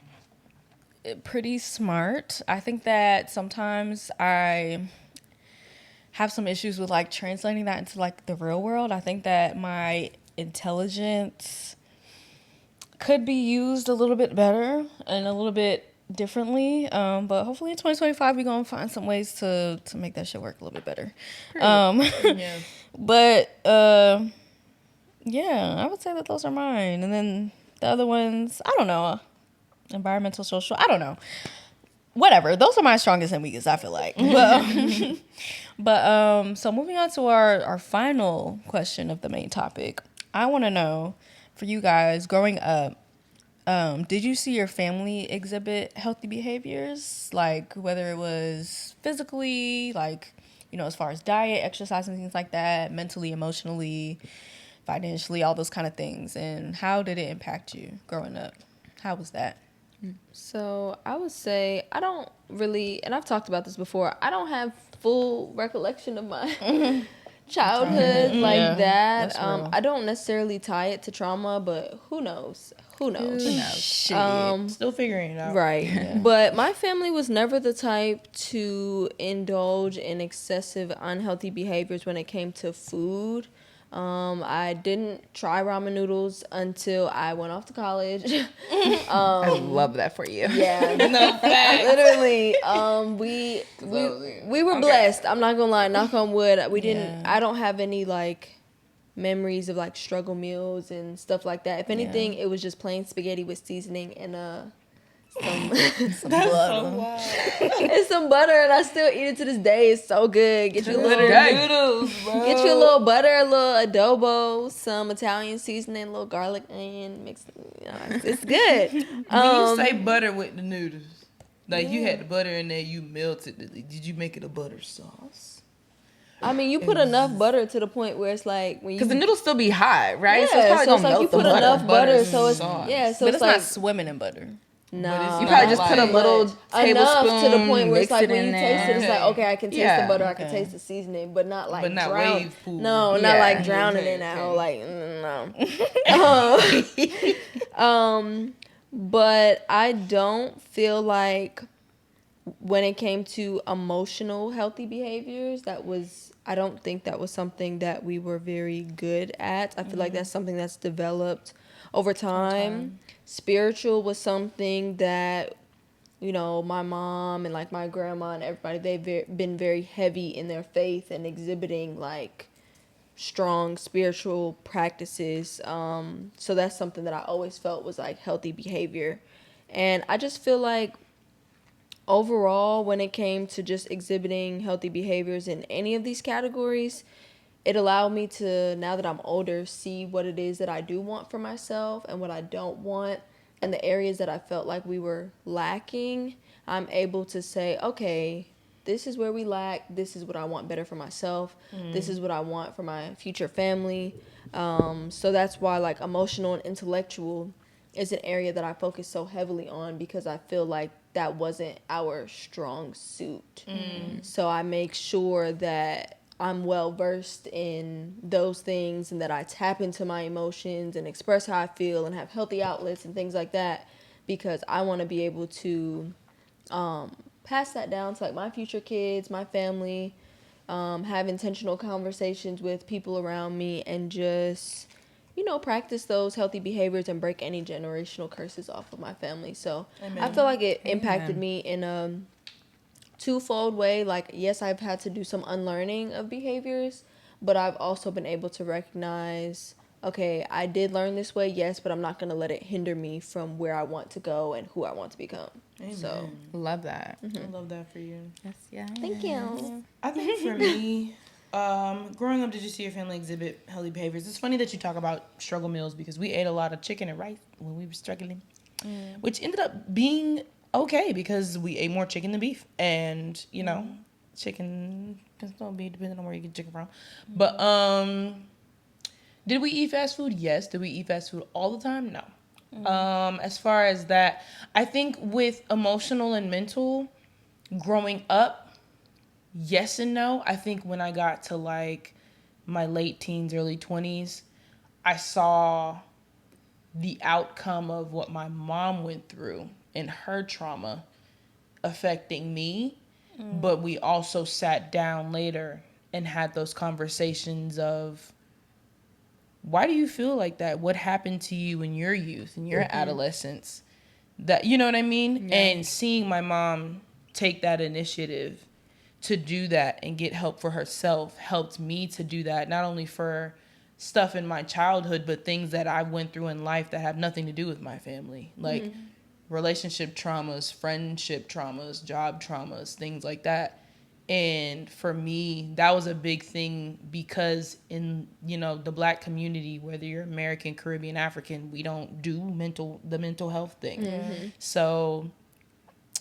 pretty smart. I think that sometimes I have some issues with like translating that into like the real world. I think that my intelligence could be used a little bit better and a little bit differently. But hopefully in 2025 we're gonna find some ways to make that shit work a little bit better. But yeah, I would say that those are mine. And then the other ones, I don't know. Environmental, social, I don't know. Whatever. Those are my strongest and weakest, I feel like. But so moving on to our final question of the main topic. I want to know, for you guys, growing up, did you see your family exhibit healthy behaviors? Like whether it was physically, like, as far as diet, exercise, and things like that, mentally, emotionally, financially, all those kind of things. And how did it impact you growing up? How was that? So I would say I don't really, and I've talked about this before, I don't have full recollection of my childhood like that. I don't necessarily tie it to trauma, but who knows? Shit. Still figuring it out. Right. Yeah. But my family was never the type to indulge in excessive unhealthy behaviors when it came to food. I didn't try ramen noodles until I went off to college. I love that for you. Yeah, no facts. Literally, we were blessed. I'm not gonna lie, knock on wood. We didn't. Yeah. I don't have any like memories of like struggle meals and stuff like that. If anything, it was just plain spaghetti with seasoning and some butter. It's some butter, and I still eat it to this day. It's so good. Get you a little noodles, bro. Get you a little butter, a little adobo, some Italian seasoning, a little garlic, onion mix. It's good. When you say butter with the noodles, like you had the butter in there, you melted it. Did you make it a butter sauce? I mean, you put enough butter to the point where it's like when you, because the noodles still be hot, right? Yeah, so it's probably gonna melt you the put butter. Enough butter, so it's sauce. so but it's like not swimming in butter. No, you probably just put a little tablespoon, enough to the point where it's like when you there. taste it, it's like okay, I can taste the butter, I can taste the seasoning, but not like wave pool. No, not like drowning in that whole like no. But I don't feel like when it came to emotional healthy behaviors, I don't think that was something that we were very good at. I feel like that's something that's developed over time. Spiritual was something that, my mom and like my grandma and everybody, they've been very heavy in their faith and exhibiting like strong spiritual practices. So that's something that I always felt was like healthy behavior. And I just feel like overall, when it came to just exhibiting healthy behaviors in any of these categories, it allowed me to, now that I'm older, see what it is that I do want for myself and what I don't want. And the areas that I felt like we were lacking, I'm able to say, okay, this is where we lack. This is what I want better for myself. This is what I want for my future family. So that's why like emotional and intellectual, is an area that I focus so heavily on because I feel like that wasn't our strong suit. So I make sure that I'm well versed in those things and that I tap into my emotions and express how I feel and have healthy outlets and things like that, because I want to be able to pass that down to like my future kids, my family, have intentional conversations with people around me, and just, you know, practice those healthy behaviors and break any generational curses off of my family. So I feel like it impacted me in a twofold way. Like, yes, I've had to do some unlearning of behaviors, but I've also been able to recognize, okay, I did learn this way, yes, but I'm not going to let it hinder me from where I want to go and who I want to become. Amen. So Love that. I love that for you. Yes, yeah. thank you. I think for me, growing up, did you see your family exhibit healthy behaviors? It's funny that you talk about struggle meals because we ate a lot of chicken and rice when we were struggling, which ended up being okay because we ate more chicken than beef. And, you know, chicken can still be depending on where you get chicken from. But did we eat fast food? Yes. Did we eat fast food all the time? No. As far as that, I think with emotional and mental, growing up, yes and no. I think when I got to like my late teens, early 20s, I saw the outcome of what my mom went through and her trauma affecting me. But we also sat down later and had those conversations of, why do you feel like that? What happened to you in your youth, in your adolescence? That, you know what I mean? Yeah. And seeing my mom take that initiative to do that and get help for herself helped me to do that, not only for stuff in my childhood, but things that I went through in life that have nothing to do with my family. Like relationship traumas, friendship traumas, job traumas, things like that. And for me, that was a big thing because in, you know, the Black community, whether you're American, Caribbean, African, we don't do the mental health thing. So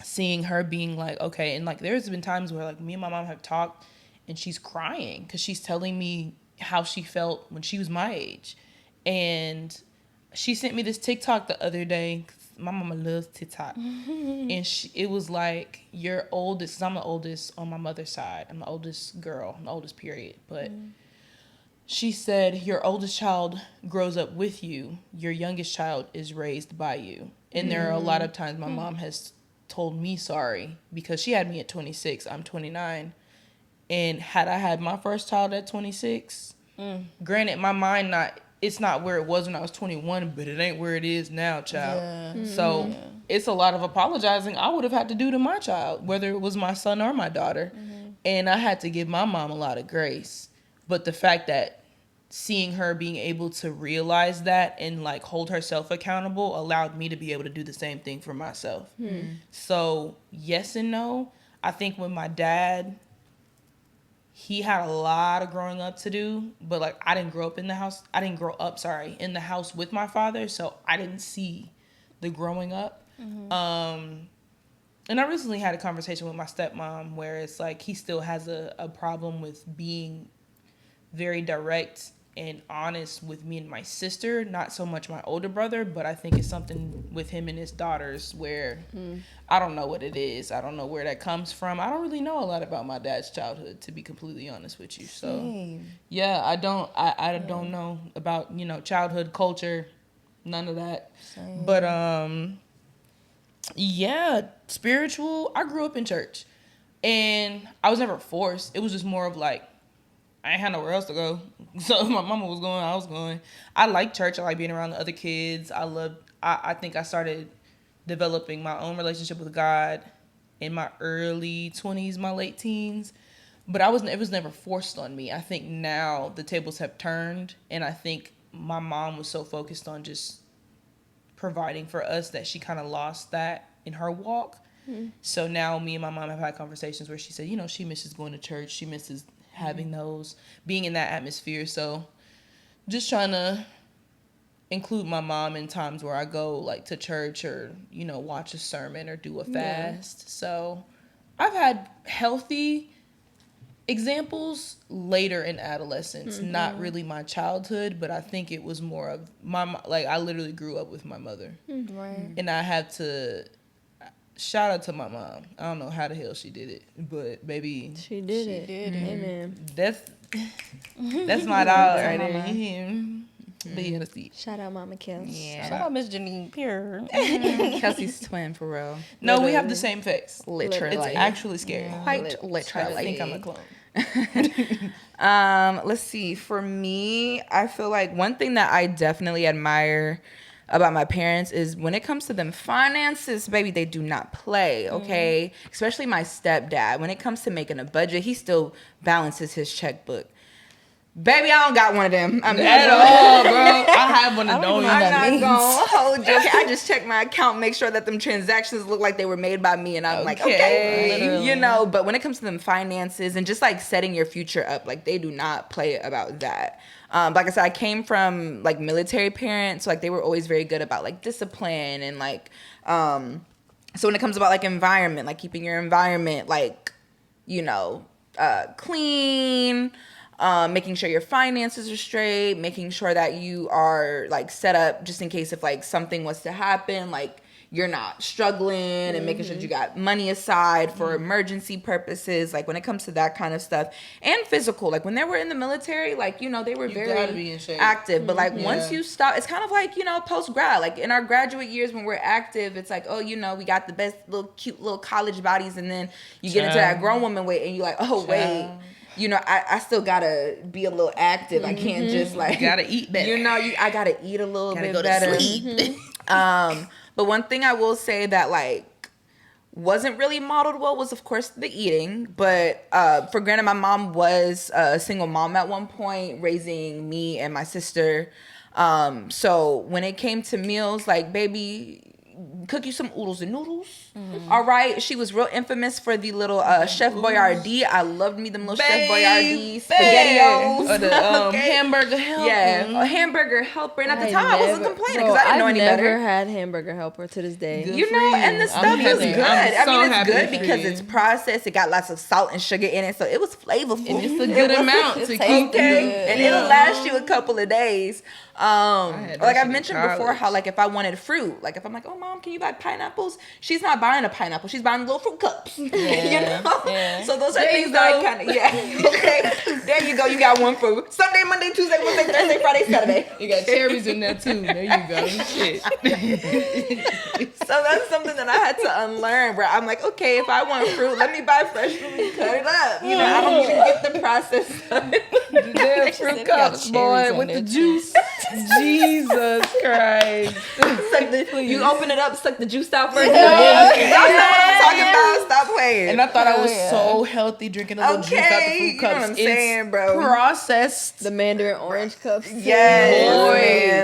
seeing her being like, okay, and like there's been times where like me and my mom have talked and she's crying because she's telling me how she felt when she was my age. And she sent me this TikTok the other day. My mama loves TikTok. And it was like, your oldest, 'cause I'm the oldest on my mother's side. I'm the oldest girl, I'm the oldest period. But she said, your oldest child grows up with you. Your youngest child is raised by you. And there are a lot of times my mom has told me sorry because she had me at 26. I'm 29. And had I had my first child at 26, granted, my mind it's not where it was when I was 21, but it ain't where it is now, child. So it's a lot of apologizing I would have had to do to my child, whether it was my son or my daughter. And I had to give my mom a lot of grace. But the fact that seeing her being able to realize that and like hold herself accountable allowed me to be able to do the same thing for myself. So yes and no. I think when my dad, he had a lot of growing up to do, but like I didn't grow up in the house. I didn't grow up, in the house with my father, so I didn't see the growing up. And I recently had a conversation with my stepmom where it's like he still has a problem with being very direct and honest with me and my sister, not so much my older brother, but I think it's something with him and his daughters where I don't know what it is. I don't know where that comes from. I don't really know a lot about my dad's childhood, to be completely honest with you. So yeah, I don't know about, you know, childhood culture, none of that. Same. But yeah, spiritual, I grew up in church and I was never forced. It was just more of like, I ain't had nowhere else to go. So if my mama was going, I was going. I like church. I like being around the other kids. I think I started developing my own relationship with God in my early 20s, my late teens. But it was never forced on me. I think now the tables have turned, and I think my mom was so focused on just providing for us that she kind of lost that in her walk. So now me and my mom have had conversations where she said, you know, she misses going to church. She misses having those, being in that atmosphere. So just trying to include my mom in times where I go like to church or, you know, watch a sermon or do a fast. So I've had healthy Examples later in adolescence, not really my childhood, but I think it was more of I literally grew up with my mother. Right. And I had to shout out to my mom. I don't know how the hell she did it, but baby, She did it. Amen. that's my dog right there. You hear him? But yeah, that's it. Shout out Mama Kels. Shout Yeah. out Miss Janine Pure. Kelsey's twin for real. No, we have the same face. Literally. It's actually scary. Quite I literally. think I'm a clone. Let's see. For me, I feel like one thing that I definitely admire about my parents is when it comes to them finances, baby, they do not play, okay? Especially my stepdad. When it comes to making a budget, he still balances his checkbook. Baby, I don't got one of them. I'm At all, bro. I have one of those. I'm not gonna hold you. Okay, I just check my account, make sure that them transactions look like they were made by me, and I'm like, okay, Literally. you know. But when it comes to them finances and just like setting your future up, like they do not play about that. Like I said, I came from like military parents, so like they were always very good about like discipline and like, so when it comes about like environment, like keeping your environment like, you know, clean. Making sure your finances are straight, making sure that you are like set up just in case if like something was to happen, like you're not struggling, and making sure that you got money aside for emergency purposes. Like when it comes to that kind of stuff, and physical, like when they were in the military, like, you know, they were You gotta be very in shape. active. But like once you stop, it's kind of like, you know, post grad, like in our graduate years when we're active, it's like, oh, you know, we got the best little cute little college bodies, and then you get into that grown woman weight, and you're like, oh wait. You know, I still gotta be a little active. I can't just like Gotta eat better. You know, I gotta eat a little bit go to better. sleep. But one thing I will say that like wasn't really modeled well was of course the eating. But for granted, my mom was a single mom at one point, raising me and my sister. So when it came to meals, like baby, cook you some oodles and noodles. All right. She was real infamous for the little Chef Boyardee. I loved me them little Chef Boyardee spaghettios. Or the hamburger helper. Yeah, a hamburger helper. And at the time, I wasn't complaining because I didn't know any I've never better. had hamburger helper to this day. Good You for know, you. and the I'm stuff is happy. good. I'm so I mean, it's happy good for because you. it's processed. It got lots of salt and sugar in it, so it was flavorful. It's a good amount to keep Okay, and it'll last you a couple of days. had that Like shit I've in mentioned before, college. how like if I wanted fruit, like if I'm like, oh mom, can you buy pineapples? She's not buying a pineapple. She's buying little fruit cups. You know. So those are There you things that I kind of Okay, there you go. You got one for Sunday, Monday, Tuesday, Wednesday, Thursday, Friday, Saturday. You got cherries in there too. There you go. Shit. So that's something that I had to unlearn. Where I'm like, okay, if I want fruit, let me buy fresh fruit and cut it up. You know, I don't even get the process. The damn fruit cups, boy, with the juice. Jesus Christ. You open it up, suck the juice out first. Y'all know what I'm talking about. Stop playing. And I thought I was so healthy drinking a little juice out the Okay, fruit you know cups. what I'm saying, bro. Processed. The Mandarin orange cups. Yes, Boy,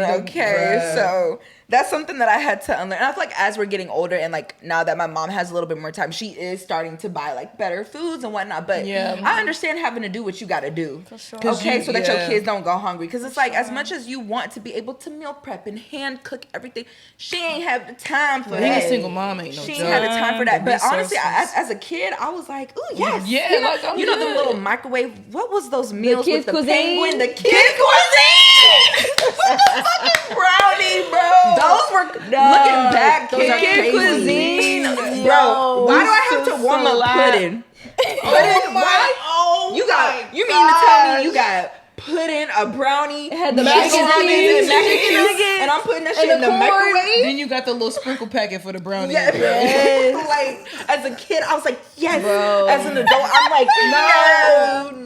man. Okay, bruh. so that's something that I had to unlearn. And I feel like as we're getting older and like now that my mom has a little bit more time, she is starting to buy like better foods and whatnot. But Yeah. I understand having to do what you got to do. sure. Okay, so that your yeah. kids don't go hungry. Because it's like as much as you want to be able to meal prep and hand cook everything, she ain't have the time for Being that. a single mom ain't no She joke. ain't had the time for that. But honestly, Resources. as a kid, I was like, ooh, yes. Yeah, you know, like, I'm you know the good. little microwave. What was those meals kids' with the cuisine? penguin? The kid cuisine. Fucking brownie, bro. Those were looking back. those are Kid crazy. cuisine, bro. Why do I have to warm up pudding? Pudding? Why? Oh, You mean to tell me you got pudding, a brownie, had the mac and cheese, cheese, and I'm putting that shit in the corn. microwave? Then you got the little sprinkle packet for the brownie. Yeah, like as a kid, I was like, yes. Bro. As an adult, I'm like,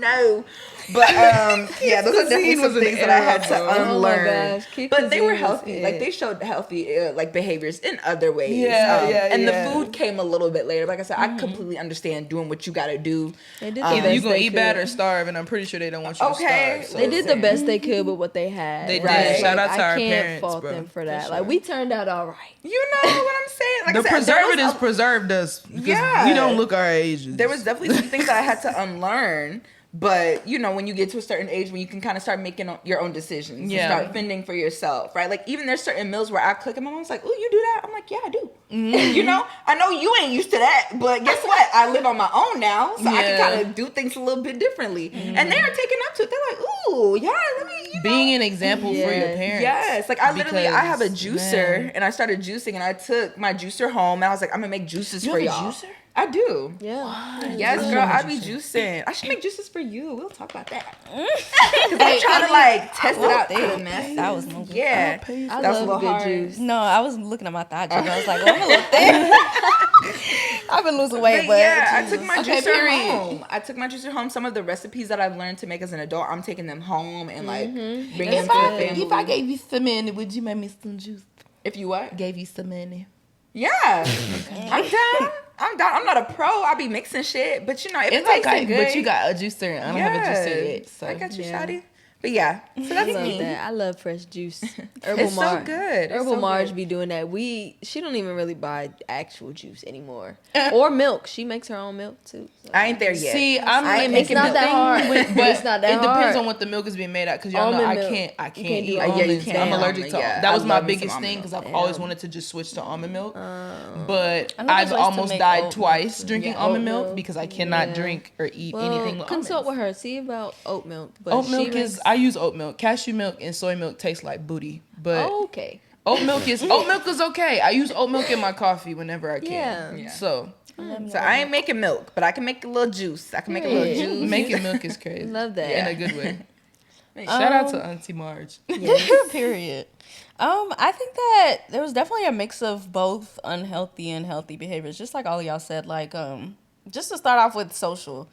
no. But yeah, those are definitely cuisine some was an things that I had to era, bro. Oh my unlearn. gosh, kid But they were cuisine was healthy. it. Like they showed healthy like behaviors in other ways. Yeah, And yeah. the food came a little bit later. Like I said, I completely understand doing what you got to do. They did the Either best you gonna they eat could. bad or starve, and I'm pretty sure they don't want you Okay. to starve. So. They did the best they could with what they had. They did. Right. Shout out to I our can't parents, fault bro. them for that. For Like sure. we turned out all right. You know what I'm saying? Like The I said, there was preservatives preserved us because Yeah. we don't look our ages. there was definitely some things that I had to unlearn. But, you know, when you get to a certain age when you can kind of start making your own decisions. Yeah. And start fending for yourself, right? Like, even there's certain meals where I cook and my mom's like, oh, you do that? I'm like, yeah, I do. You know? I know you ain't used to that, but guess what? I live on my own now, so I can kind of do things a little bit differently. And they are taking up to it. They're like, ooh, yeah, let me, you know. Being an example for your parents. Yes. Like, I literally, I have a Because, juicer, man. and I started juicing, and I took my juicer home, and I was like, I'm going to make juices You for have a y'all. juicer? I do. Yeah. Yes, What? girl, I be juicing. I should make juices for you. We'll talk about that. Because I'm trying to, like, test it out to the masses. That was no good. Yeah. I That's a love little good hard. juice. No, I was looking at my thigh juice. I was like, well, I'm a little thin. I've been losing weight, but yeah, I took my Okay, juicer period. home. I took my juicer home. Some of the recipes that I've learned to make as an adult, I'm taking them home and, like, bringing them to the family. If I gave you some money, would you make me some juice? If you what? Gave you some money. Yeah. I'm down. I'm down. I'm not a pro. I be mixing shit. But, you know, if it It's tastes okay, good. but you got a juicer and I don't have a juicer yet. So. I got you, Yeah. shawty. But yeah, so that's I love me. that. I love fresh juice. Herbal It's so good. It's Herbal so Marge good. be doing that. She don't even really buy actual juice anymore. Or milk. She makes her own milk too. So. I ain't there yet. See, I'm I ain't it's making not milk. that hard, but It's not that it depends hard. on what the milk is being made at. Because y'all know Almond I milk. can't You can't do eat almond. almonds. Yeah, you I'm can't. allergic to. Yeah, That was I my love me some biggest almond thing milk. because I've Damn. always wanted to just switch to almond milk. But I know I've there's ways to almost make died oat milk. twice drinking Yeah. almond Oat milk milk. because I cannot Yeah. drink or eat Well, anything with consult almonds. with her. See about oat milk. But Oat she milk makes- is I use oat milk. Cashew milk and soy milk taste like booty, but okay. oat milk is okay. I use oat milk in my coffee whenever I can. Yeah. So So I ain't making milk, but I can make a little juice. I can make a little Period. juice. making milk is crazy. Love that. in a good way. Shout out to Auntie Marge. Period. I think that there was definitely a mix of both unhealthy and healthy behaviors, just like all of y'all said. Like, just to start off with social.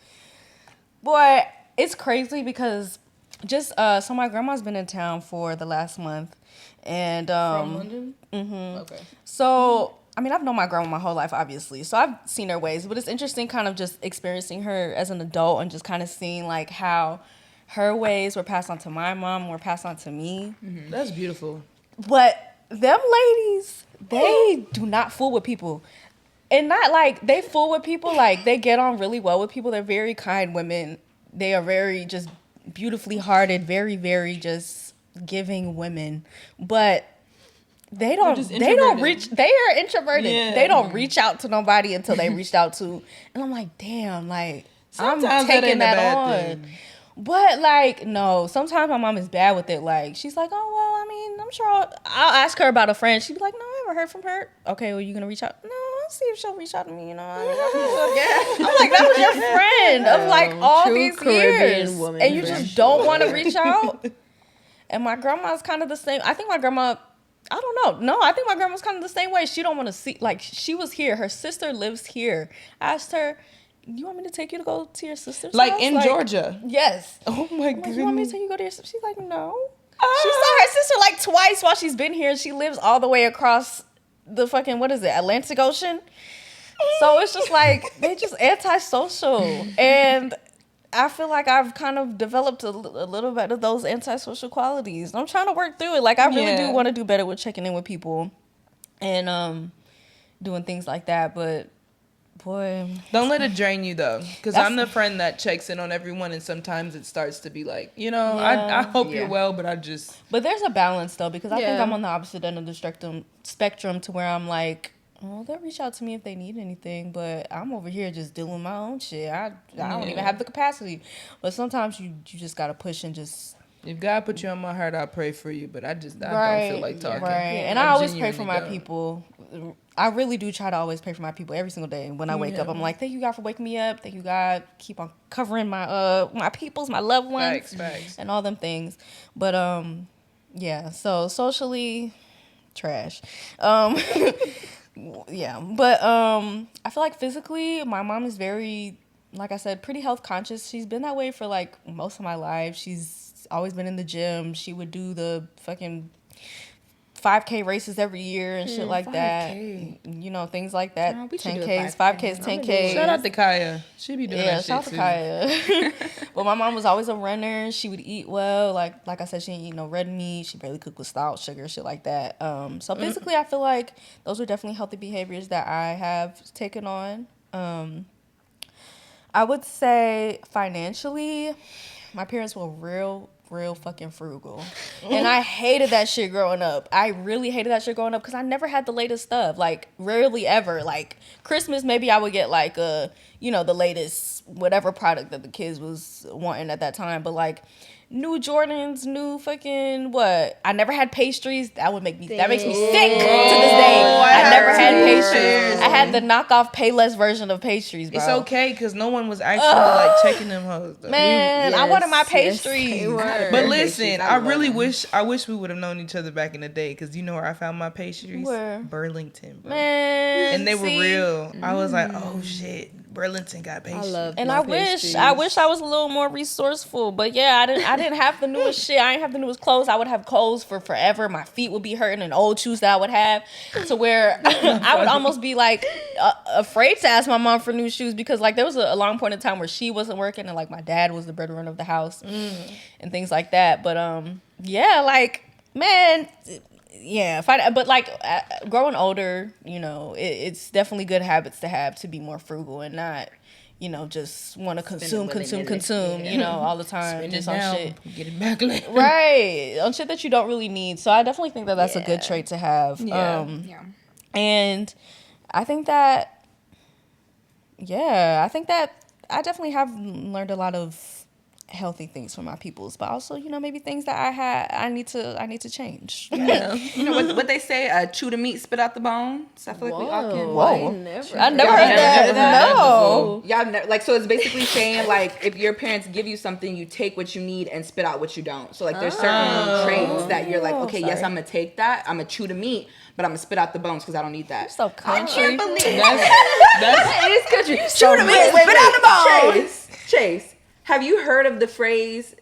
Boy, it's crazy because just so my grandma's been in town for the last month, and From London? Mm-hmm. Okay. So, I mean, I've known my grandma my whole life, obviously. So I've seen her ways, but it's interesting kind of just experiencing her as an adult and just kind of seeing like how her ways were passed on to my mom, were passed on to me. That's beautiful. But them ladies, they do not fool with people. And not like they fool with people, like they get on really well with people. They're very kind women. They are very just beautifully hearted, very, very just giving women. But they don't just they don't introverted. reach they are introverted. Yeah. They don't reach out to nobody until they reached out to. And I'm like, damn, like Sometimes I'm that taking ain't a that bad on. thing. But like, no, sometimes my mom is bad with it. Like, she's like, oh, well, I mean, I'm sure I'll ask her about a friend. She'd be like, no, I haven't heard from her. Okay, well, you going to reach out? No, I'll see if she'll reach out to me, you know. I'm like, that was your friend of like all True these Caribbean years. woman And you friend. just don't want to reach out? And my grandma's kind of the same. I think my grandma, I don't know. No, I think my grandma's kind of the same way. She don't want to see, like, she was here. Her sister lives here. I asked her, you want me to take you to go to your sister's Like house? in Georgia. Yes. Oh my I'm like, goodness. you want me to take you to go to your sister? She's like, no. She saw her sister like twice while she's been here. She lives all the way across the fucking, what is it, Atlantic Ocean? So it's just like, they just antisocial. And I feel like I've kind of developed a little bit of those antisocial qualities. I'm trying to work through it. Like, I really do want to do better with checking in with people and doing things like that. But boy, Don't let it drain you though, because That's- I'm the friend that checks in on everyone, and sometimes it starts to be like, you know, Yeah. I hope you're Yeah. well, but I just but there's a balance though, because I think Yeah. I'm on the opposite end of the spectrum to where I'm like, well, they'll reach out to me if they need anything, but I'm over here just doing my own shit. I don't even have the capacity. But sometimes you just gotta push and just if God put you on my heart, I'll pray for you. But I don't feel like talking. Right. And I I always pray for genuinely my don't. people. I really do try to always pray for my people every single day. When I wake up, I'm like, thank you God for waking me up. Thank you God, keep on covering my peoples, my loved ones, Facts. and all them things. But yeah. So socially, trash. Yeah. But I feel like physically, my mom is very, like I said, pretty health conscious. She's been that way for like most of my life. She's always been in the gym. She would do the fucking 5K races every year and shit like that. 5K. You know, things like that. Girl, we should do a 10Ks, 5K. 5Ks, 10Ks. Shout out to Kaya. She be doing Yeah, that shout shit out too. to Kaya. But my mom was always a runner. She would eat well. Like I said, she didn't eat no red meat. She barely cooked with salt, sugar, shit like that. So physically, I feel like those are definitely healthy behaviors that I have taken on. I would say financially, my parents were real fucking frugal. And I hated that shit growing up. I really hated that shit growing up because I never had the latest stuff. Like, rarely ever. Like, Christmas, maybe I would get, like, the latest whatever product that the kids was wanting at that time. But, like, new Jordans, new fucking what? I never had pastries. That makes me sick to this day. I never had pastries. I had the knockoff Payless version of pastries, bro. It's okay because no one was actually like checking them hoes. Man, I wanted my pastries. But listen, I wish we would have known each other back in the day because you know where I found my pastries? Where? Burlington, bro. Man, And they were real. I was like, oh shit, Burlington got pastries. I wish I was a little more resourceful. But yeah, I didn't have the newest shit. I didn't have the newest clothes. I would have clothes for forever. My feet would be hurting, and old shoes that I would have, to where I would almost be like afraid to ask my mom for new shoes because like there was a long point in time where she wasn't working and like my dad was the breadwinner of the house and things like that. But yeah, like man. Yeah, but like growing older, it's definitely good habits to have to be more frugal and not, just want to consume, all the time. Spend just it on now, shit. get it back later. Right. On shit that you don't really need. So I definitely think that that's a good trait to have. Yeah. And I think that, I definitely have learned a lot of healthy things from my peoples, but also maybe things that I need to change. Yeah. You know what they say? Chew the meat, spit out the bone. So I feel like we all can. I never heard that. No. Y'all never, like, so it's basically saying like if your parents give you something, you take what you need and spit out what you don't. So like there's certain traits that you're like, okay, yes, I'm gonna take that. I'm gonna chew the meat, but I'm gonna spit out the bones because I don't need that. You're so country. I can't believe That it is country. Chew the meat, spit out the bones. Chase. Have you heard of the phrase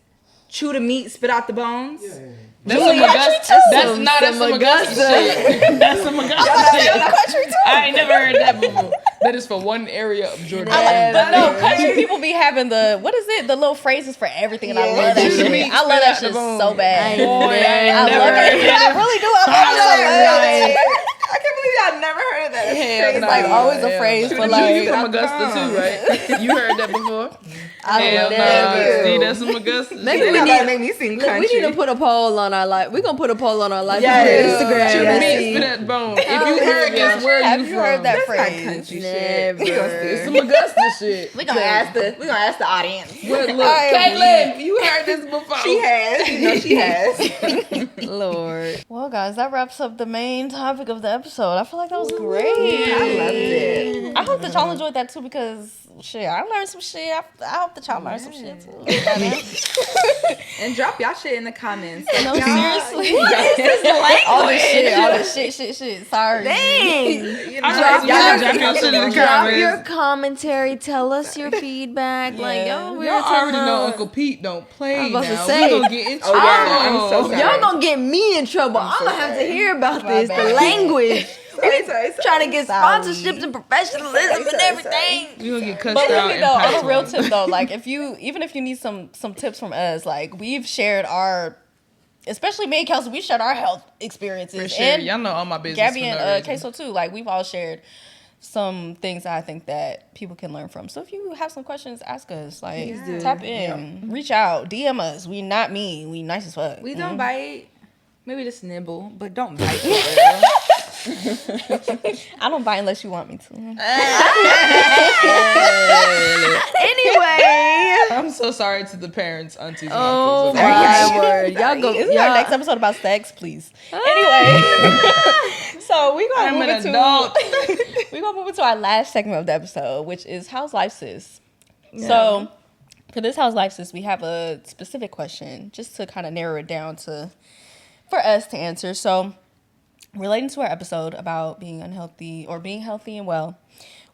"chew the meat, spit out the bones"? Yeah. That's some Augusta shit. That's some Augusta shit. I ain't never heard that before. That is for one area of Georgia. But no, country people be having the little phrases for everything, and I love that shit. I love that shit so bad. I love it. I really do. I love it. I can't believe y'all never heard of that. It's like always a phrase for like. You from Augusta too, right? You heard that before? Hell no. See, that's some Augusta. Maybe we need to make me sing country. We need to put a poll on our life. We're gonna put a poll on our life Instagram. Chew the meat, spit out the bone. If you heard this, where are you from? Heard that That's phrase? not country shit. It's some Augusta shit. We're gonna ask the audience. Look, Caitlin, you heard this before. She has. She has. Lord. Well, guys, that wraps up the main topic of the episode. I feel like that was great. I loved it. I hope that y'all enjoyed that too because shit, I learned some shit. I hope that y'all learned some shit too. And drop y'all shit in the comments. No, seriously. What is this language? All this shit. Sorry. Dang. Drop your commentary. Tell us your feedback. Yeah. Like, Y'all already know Uncle Pete don't play I'm about now. to say. We gonna get into Oh, yeah. I'm so sorry. y'all gonna get me in trouble. I'm gonna have to hear about this. The language. Sorry. Trying to get sponsorships and professionalism and everything. We gonna get cussed But out. really though, on a real tip though, like if you need some tips from us, like we've shared our, especially me and Kelsey, we shared our health experiences. For sure. And y'all know all my business. Gabby and Queso too. Like we've all shared some things that I think that people can learn from. So if you have some questions, ask us. Like tap in, reach out, DM us. We not mean. We nice as fuck. We don't bite. Maybe just nibble, but don't bite for real. I don't bite unless you want me to. Anyway. I'm so sorry to the parents, aunties, and Oh uncles. my word. Y'all go. Isn't our next episode about sex, please? Anyway, so we're gonna move into our last segment of the episode, which is how's life, sis? Yeah. So for this how's life, sis, we have a specific question just to kind of narrow it down for us to answer. So relating to our episode about being unhealthy or being healthy and well,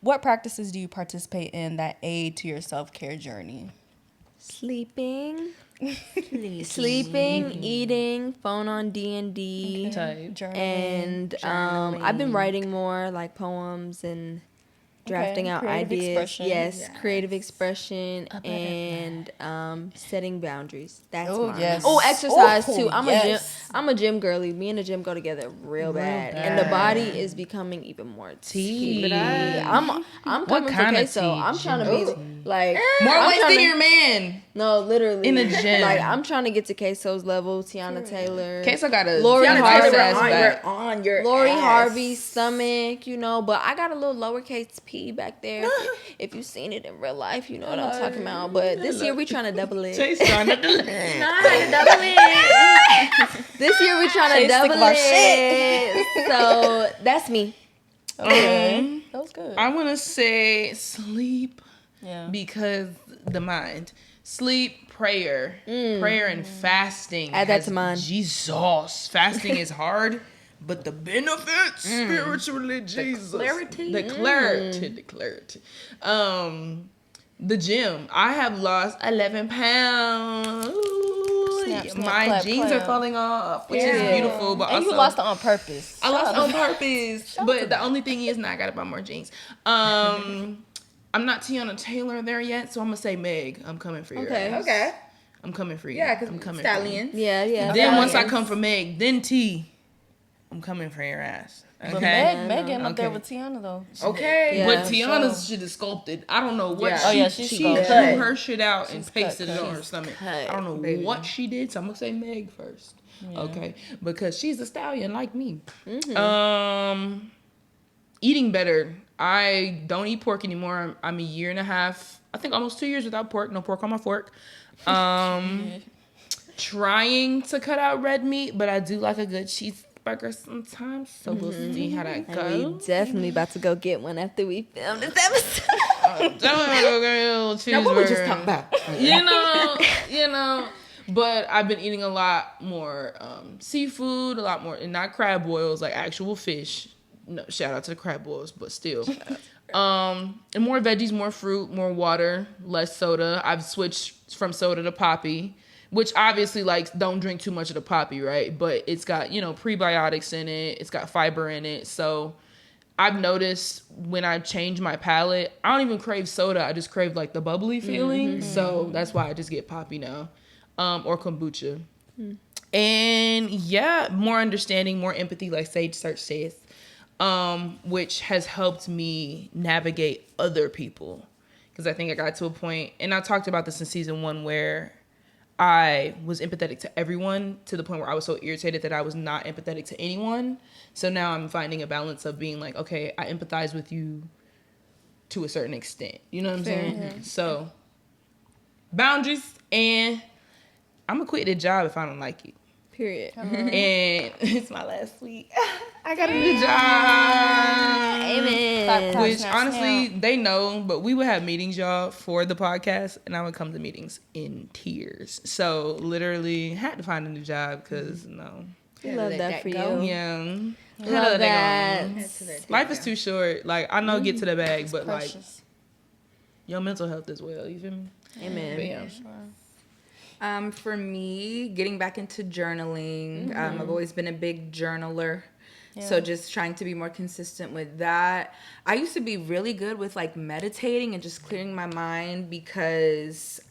what practices do you participate in that aid to your self-care journey? Sleeping, eating, phone on D&D, Journaling. and I've been writing more like poems and drafting out creative ideas. expression. Yes, creative expression and setting boundaries. That's mine. yes. Oh, exercise Oh, too. yes. I'm a gym girly. Me and the gym go together real bad. And the body is becoming even more tea. I'm coming for kind of queso. tea? I'm trying to be like More I'm waist trying than to- your man. No, literally In the gym. Like I'm trying to get to Queso's level. Tiana Taylor. Queso got a Lori Tiana Harvey. Taylor ass back. on your Lori ass. Harvey's stomach, you know, but I got a little lowercase p back there. If you've seen it in real life, you know what I'm talking about. But this year we trying to double it. Chase trying to Double it. This year we trying to Chase double think about it. So that's me. Okay. That was good. I want to say sleep Yeah. because the mind. Sleep, prayer. Prayer and fasting. Add that to mine. Jesus. Fasting is hard, but the benefits spiritually, Jesus. The clarity. The clarity. The gym. I have lost 11 pounds. Snap, snap, My clap, jeans clap. are falling off, which is beautiful, but And also you lost it on purpose. I lost on purpose. But the only thing is, now I gotta buy more jeans. I'm not Tiana Taylor there yet, so I'm gonna say Meg. I'm coming for your ass. Okay. I'm coming for you. Yeah, I'm because coming stallion. Yeah. For you. Then once I come for Meg, then T. I'm coming for your ass. But Okay. Meg getting up there Okay. with Tiana though. Okay. Yeah. But Tiana's shit is sculpted. I don't know what Yeah. she, Oh, yeah, she's she sculpted. drew her shit out and She's pasted cut, it on cut. her stomach. cut, I don't know baby. what she did, so I'm gonna say Meg first. Okay, because she's a stallion like me. Eating better. I don't eat pork anymore. I'm a year and a half, I think almost 2 years without pork. No pork on my fork. Trying to cut out red meat, but I do like a good cheeseburger sometimes. So we'll see how that And goes. we definitely about to go get one after we film this episode. Now, what we just talking about? you know. But I've been eating a lot more seafood, a lot more, and not crab boils, like actual fish. No, shout out to the crab boils, but still. And more veggies, more fruit, more water, less soda. I've switched from soda to poppy, which obviously, like, don't drink too much of the poppy, right? But it's got, prebiotics in it. It's got fiber in it. So I've noticed when I change my palate, I don't even crave soda. I just crave, like, the bubbly feeling. So that's why I just get poppy now. Or kombucha. And yeah, more understanding, more empathy, like Sage Search says, which has helped me navigate other people. Because I think I got to a point, and I talked about this in season 1, where I was empathetic to everyone to the point where I was so irritated that I was not empathetic to anyone. So now I'm finding a balance of being like, okay, I empathize with you to a certain extent. You know what I'm saying? Yeah. So boundaries, and I'm gonna quit the job if I don't like it. Period. And it's my last week. I got a new job. Amen. Which Snap, honestly, snap. they know, but we would have meetings, y'all, for the podcast, and I would come to meetings in tears. So literally had to find a new job because We love that for go. you. yeah. Love that. Life is too short. Like, I know get to the bag, but like Precious. your mental health as well. You feel me? Amen. But yeah. For me, getting back into journaling. I've always been a big journaler. So just trying to be more consistent with that. I used to be really good with like meditating and just clearing my mind because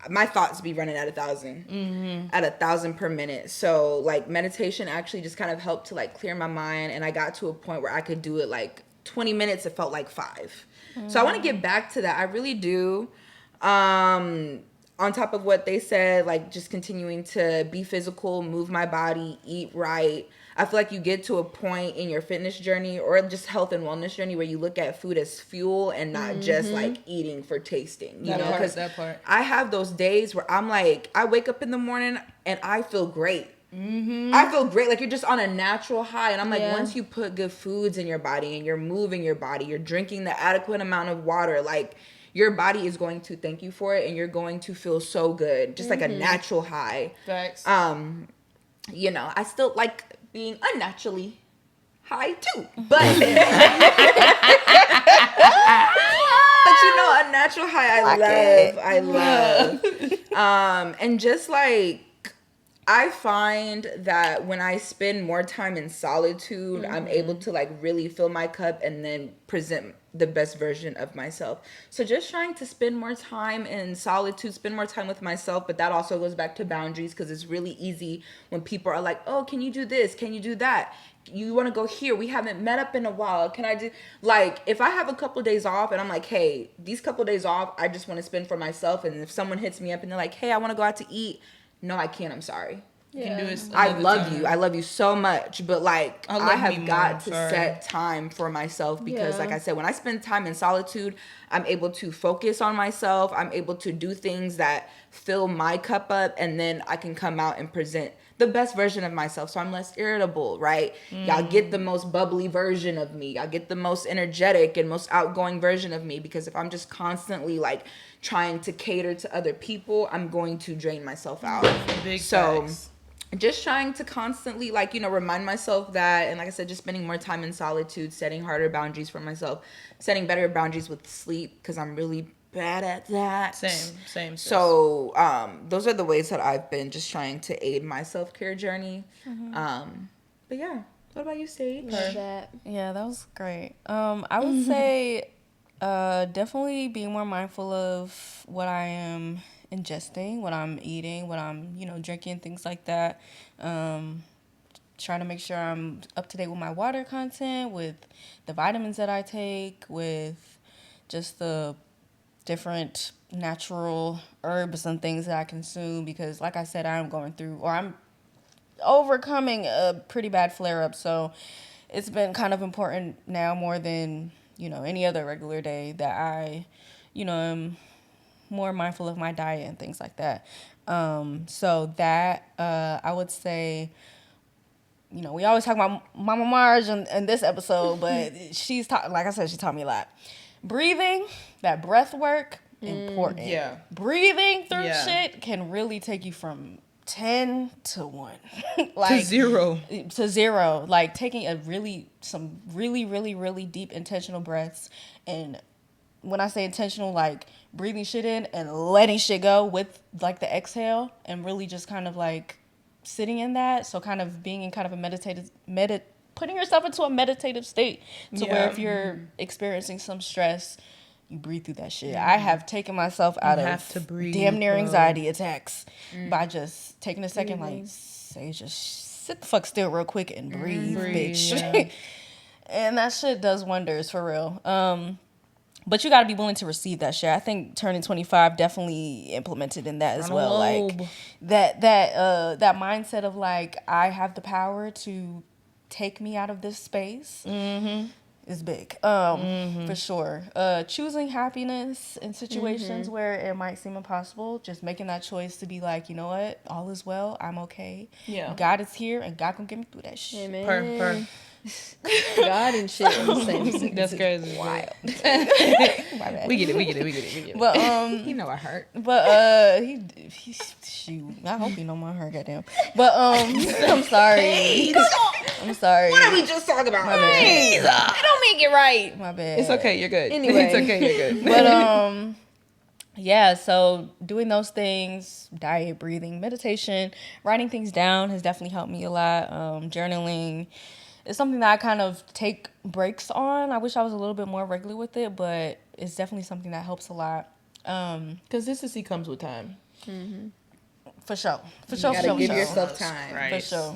my thoughts be running at 1,000, at 1,000 per minute. So like meditation actually just kind of helped to like clear my mind. And I got to a point where I could do it like 20 minutes. It felt like 5. So I want to get back to that. I really do. On top of what they said, like just continuing to be physical, move my body, eat right. I feel like you get to a point in your fitness journey or just health and wellness journey where you look at food as fuel and not just like eating for tasting, you know? Because that part. I have those days where I'm like, I wake up in the morning and I feel great. I feel great. Like you're just on a natural high. And I'm like, once you put good foods in your body and you're moving your body, you're drinking the adequate amount of water, like your body is going to thank you for it and you're going to feel so good. Just like a natural high. Facts. You know, I still like being unnaturally high too. But but you know, a natural high I love. And just like I find that when I spend more time in solitude, I'm able to like really fill my cup and then present the best version of myself. So just trying to spend more time in solitude, spend more time with myself, but that also goes back to boundaries, because it's really easy when people are like, "Oh, can you do this? Can you do that? You want to go here? We haven't met up in a while. Can I do," like, if I have a couple of days off and I'm like, "Hey, these couple of days off, I just want to spend for myself," and if someone hits me up and they're like, "Hey, I want to go out to eat," no, I can't. I'm sorry. You can do it I another love time. you. I love you so much. But like, I love I me have more, got I'm to sorry. set time for myself, because Yeah. like I said, when I spend time in solitude, I'm able to focus on myself. I'm able to do things that fill my cup up, and then I can come out and present the best version of myself. So I'm less irritable, right? Y'all get the most bubbly version of me. Y'all get the most energetic and most outgoing version of me, because if I'm just constantly like trying to cater to other people, I'm going to drain myself out. Big So facts. just trying to constantly, like, you know, remind myself that, and like I said, just spending more time in solitude, setting harder boundaries for myself, setting better boundaries with sleep, because I'm really bad at that. Same. So those are the ways that I've been just trying to aid my self-care journey. But yeah, what about you, Sage? Love that. Yeah, that was great. I would say definitely being more mindful of what I am ingesting, what I'm eating, what I'm, drinking, things like that. Trying to make sure I'm up to date with my water content, with the vitamins that I take, with just the different natural herbs and things that I consume, because like I said, I'm overcoming a pretty bad flare up, so it's been kind of important now more than any other regular day that I am more mindful of my diet and things like that. So that I would say, we always talk about Mama Marge in this episode, but like I said, she taught me a lot. Breathing, that breath work, important. Yeah. Breathing through Yeah. shit can really take you from 10 to 1. Like, to 0. Like taking some really, really, really deep intentional breaths. And when I say intentional, like breathing shit in and letting shit go with like the exhale, and really just kind of like sitting in that. So kind of being in kind of a putting yourself into a meditative state to where if you're experiencing some stress, you breathe through that shit. I have taken myself out of damn near anxiety attacks by just taking a second, like, say, just sit the fuck still real quick and breathe, bitch. Yeah. And that shit does wonders, for real. But you got to be willing to receive that shit. I think turning 25 definitely implemented in that as well. Like that mindset of like, I have the power to take me out of this space. Is big, for sure. Choosing happiness in situations where it might seem impossible, just making that choice to be like, you know what, all is well, I'm okay. Yeah. God is here, and God gonna get me through that shit. Amen. God and shit in the same sentence. That's crazy. Wild. We get it. But You know I hurt. But shoot, I hope you know my heart, goddamn. But I'm sorry. I'm sorry. What did we just talk about? My bad. I don't make it right. My bad. It's okay, you're good. Anyway. It's okay, you're good. But yeah, so doing those things, diet, breathing, meditation, writing things down has definitely helped me a lot. Journaling is something that I kind of take breaks on. I wish I was a little bit more regular with it, but it's definitely something that helps a lot. Consistency comes with time. For sure. For sure. You gotta give yourself time. Right. For sure.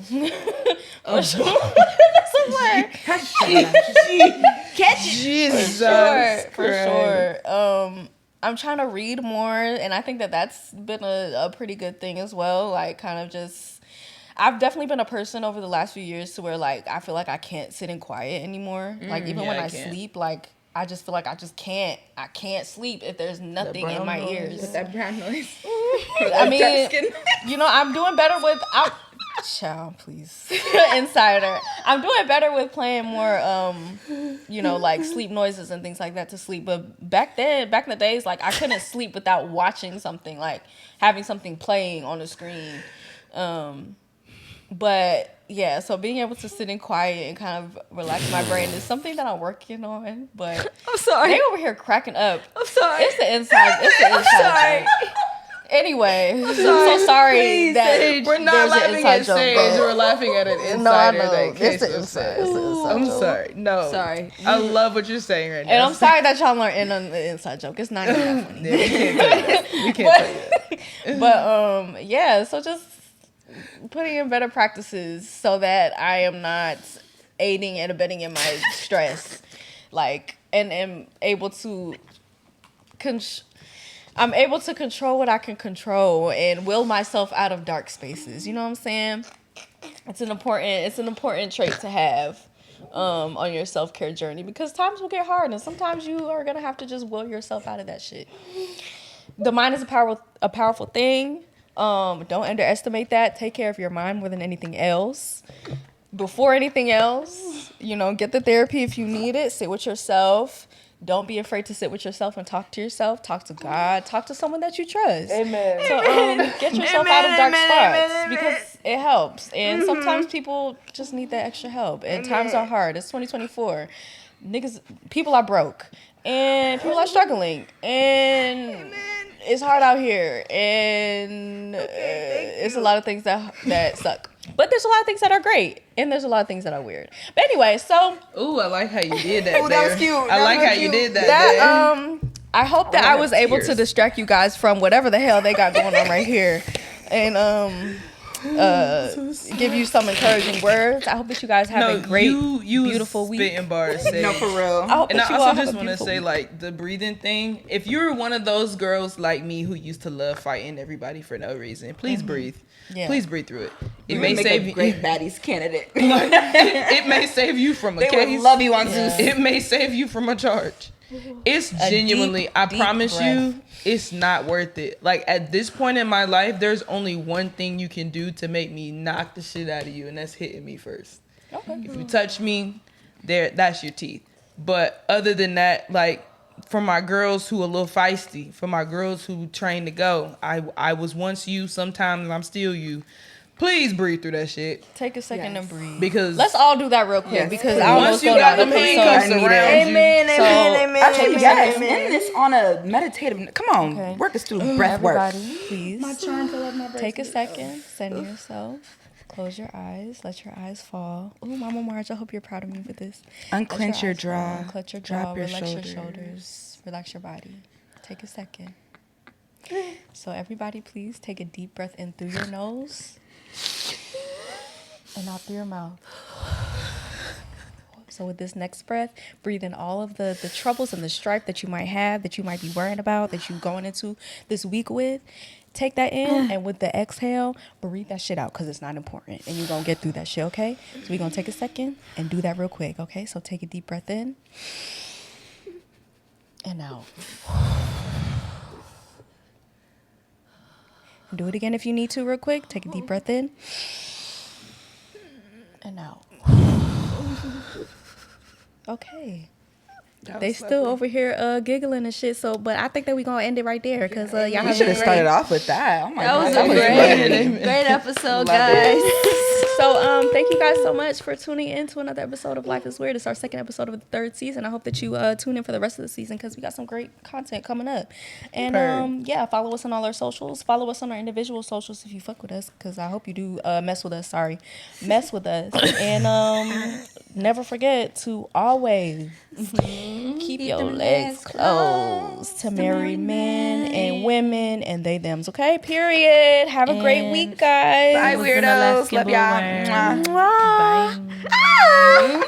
For sure. Catch it. Jesus. For sure. I'm trying to read more, and I think that's been a pretty good thing as well. Like, kind of just, I've definitely been a person over the last few years to where, like, I feel like I can't sit in quiet anymore. Like, even when I sleep, like, I just feel like I can't sleep if there's nothing in my ears. With that brown noise. I mean, I'm doing better with child, please. Insider. I'm doing better with playing more like sleep noises and things like that to sleep. But back in the days, like, I couldn't sleep without watching something, like having something playing on the screen. But yeah, so being able to sit in quiet and kind of relax my brain is something that I'm working on. But I'm sorry. they over here cracking up. I'm sorry. It's the inside. It's the inside. sorry. joke. Anyway, I'm so sorry that Sage. We're not there's an laughing inside at joke, Sage. but- We're laughing at an No, I insider know. that It's Queso the inside. said. It's the inside I'm joke. sorry. No. Sorry. I love what you're saying right now. And I'm sorry that y'all learned in an inside joke. It's not even that funny. Yeah, we can't tell you that. We can't tell you that. But yeah, so just putting in better practices so that I am not aiding and abetting in my stress, like, and am able to I'm able to control what I can control and will myself out of dark spaces. You know what I'm saying? It's an important trait to have on your self-care journey, because times will get hard and sometimes you are gonna have to just will yourself out of that shit. The mind is a powerful thing. Don't underestimate that. Take care of your mind more than anything else. Before anything else, get the therapy if you need it. Sit with yourself. Don't be afraid to sit with yourself and talk to yourself. Talk to God. Talk to someone that you trust. Amen. So get yourself out of dark spots because it helps. And sometimes people just need that extra help. And times are hard. It's 2024. People are broke. And people are struggling. And it's hard out here. And it's a lot of things that suck. But there's a lot of things that are great, and there's a lot of things that are weird. But anyway, so Ooh, I like how you did that. Ooh, that was cute. I like how you did that. I hope that I was able to tears. distract you guys from whatever the hell they got going on right here, and give you some encouraging words. I hope that you guys have a great, beautiful week. Spitting bars, Sage. No, for real. I hope And that I you all also have just a want to beautiful say, week. like, the breathing thing. If you're one of those girls like me who used to love fighting everybody for no reason, please breathe. Yeah. Please breathe through it. It You may make save a you. great baddies candidate. It may save you from a They case. would love you on Yeah. Zeus. It may save you from a charge. It's genuinely, deep, I deep promise breath. you, it's not worth it. Like, at this point in my life, there's only one thing you can do to make me knock the shit out of you, and that's hitting me first. Okay. If you touch me, that's your teeth. But other than that, like, for my girls who are a little feisty, for my girls who train to go, I was once you, sometimes I'm still you. Please breathe through that shit. Take a second and breathe. Because Let's all do that real quick Yes, because please. I once almost you filled got out them the handcuffs episode. around you, Amen, So, amen, amen. Actually, Yes, amen. end this on a meditative. Come on, Okay. work us through breath work. Everybody, please take a second, center yourself, close your eyes, let your eyes fall. Ooh, Mama Marge, I hope you're proud of me for this. Unclench your eyes fall, jaw. unclench your Drop jaw, your relax shoulders. your shoulders, relax your body. Take a second. So everybody, please take a deep breath in through your nose and out through your mouth. So with this next breath, breathe in all of the troubles and the strife that you might have, that you might be worrying about, that you're going into this week with. Take that in, and with the exhale, breathe that shit out because it's not important. And you're going to get through that shit, okay? So we're going to take a second and do that real quick, okay? So take a deep breath in and out. Do it again if you need to real quick. Take a deep breath in and out. Okay. They still over here giggling and shit. So, but I think that we gonna end it right there because y'all You have should have great. started off with that. Oh my That god, was that a was great, great. great episode, Love guys. So, thank you guys so much for tuning in to another episode of Life is Weird. It's our second episode of the third season. I hope that you tune in for the rest of the season because we got some great content coming up. And yeah, follow us on all our socials. Follow us on our individual socials if you fuck with us because I hope you do mess with us. Sorry, mess with us. And never forget to always keep your legs closed to married men and women and they thems. Okay, period. Have a great And week, guys. Bye, weirdos. Love y'all. Mwah. Bye.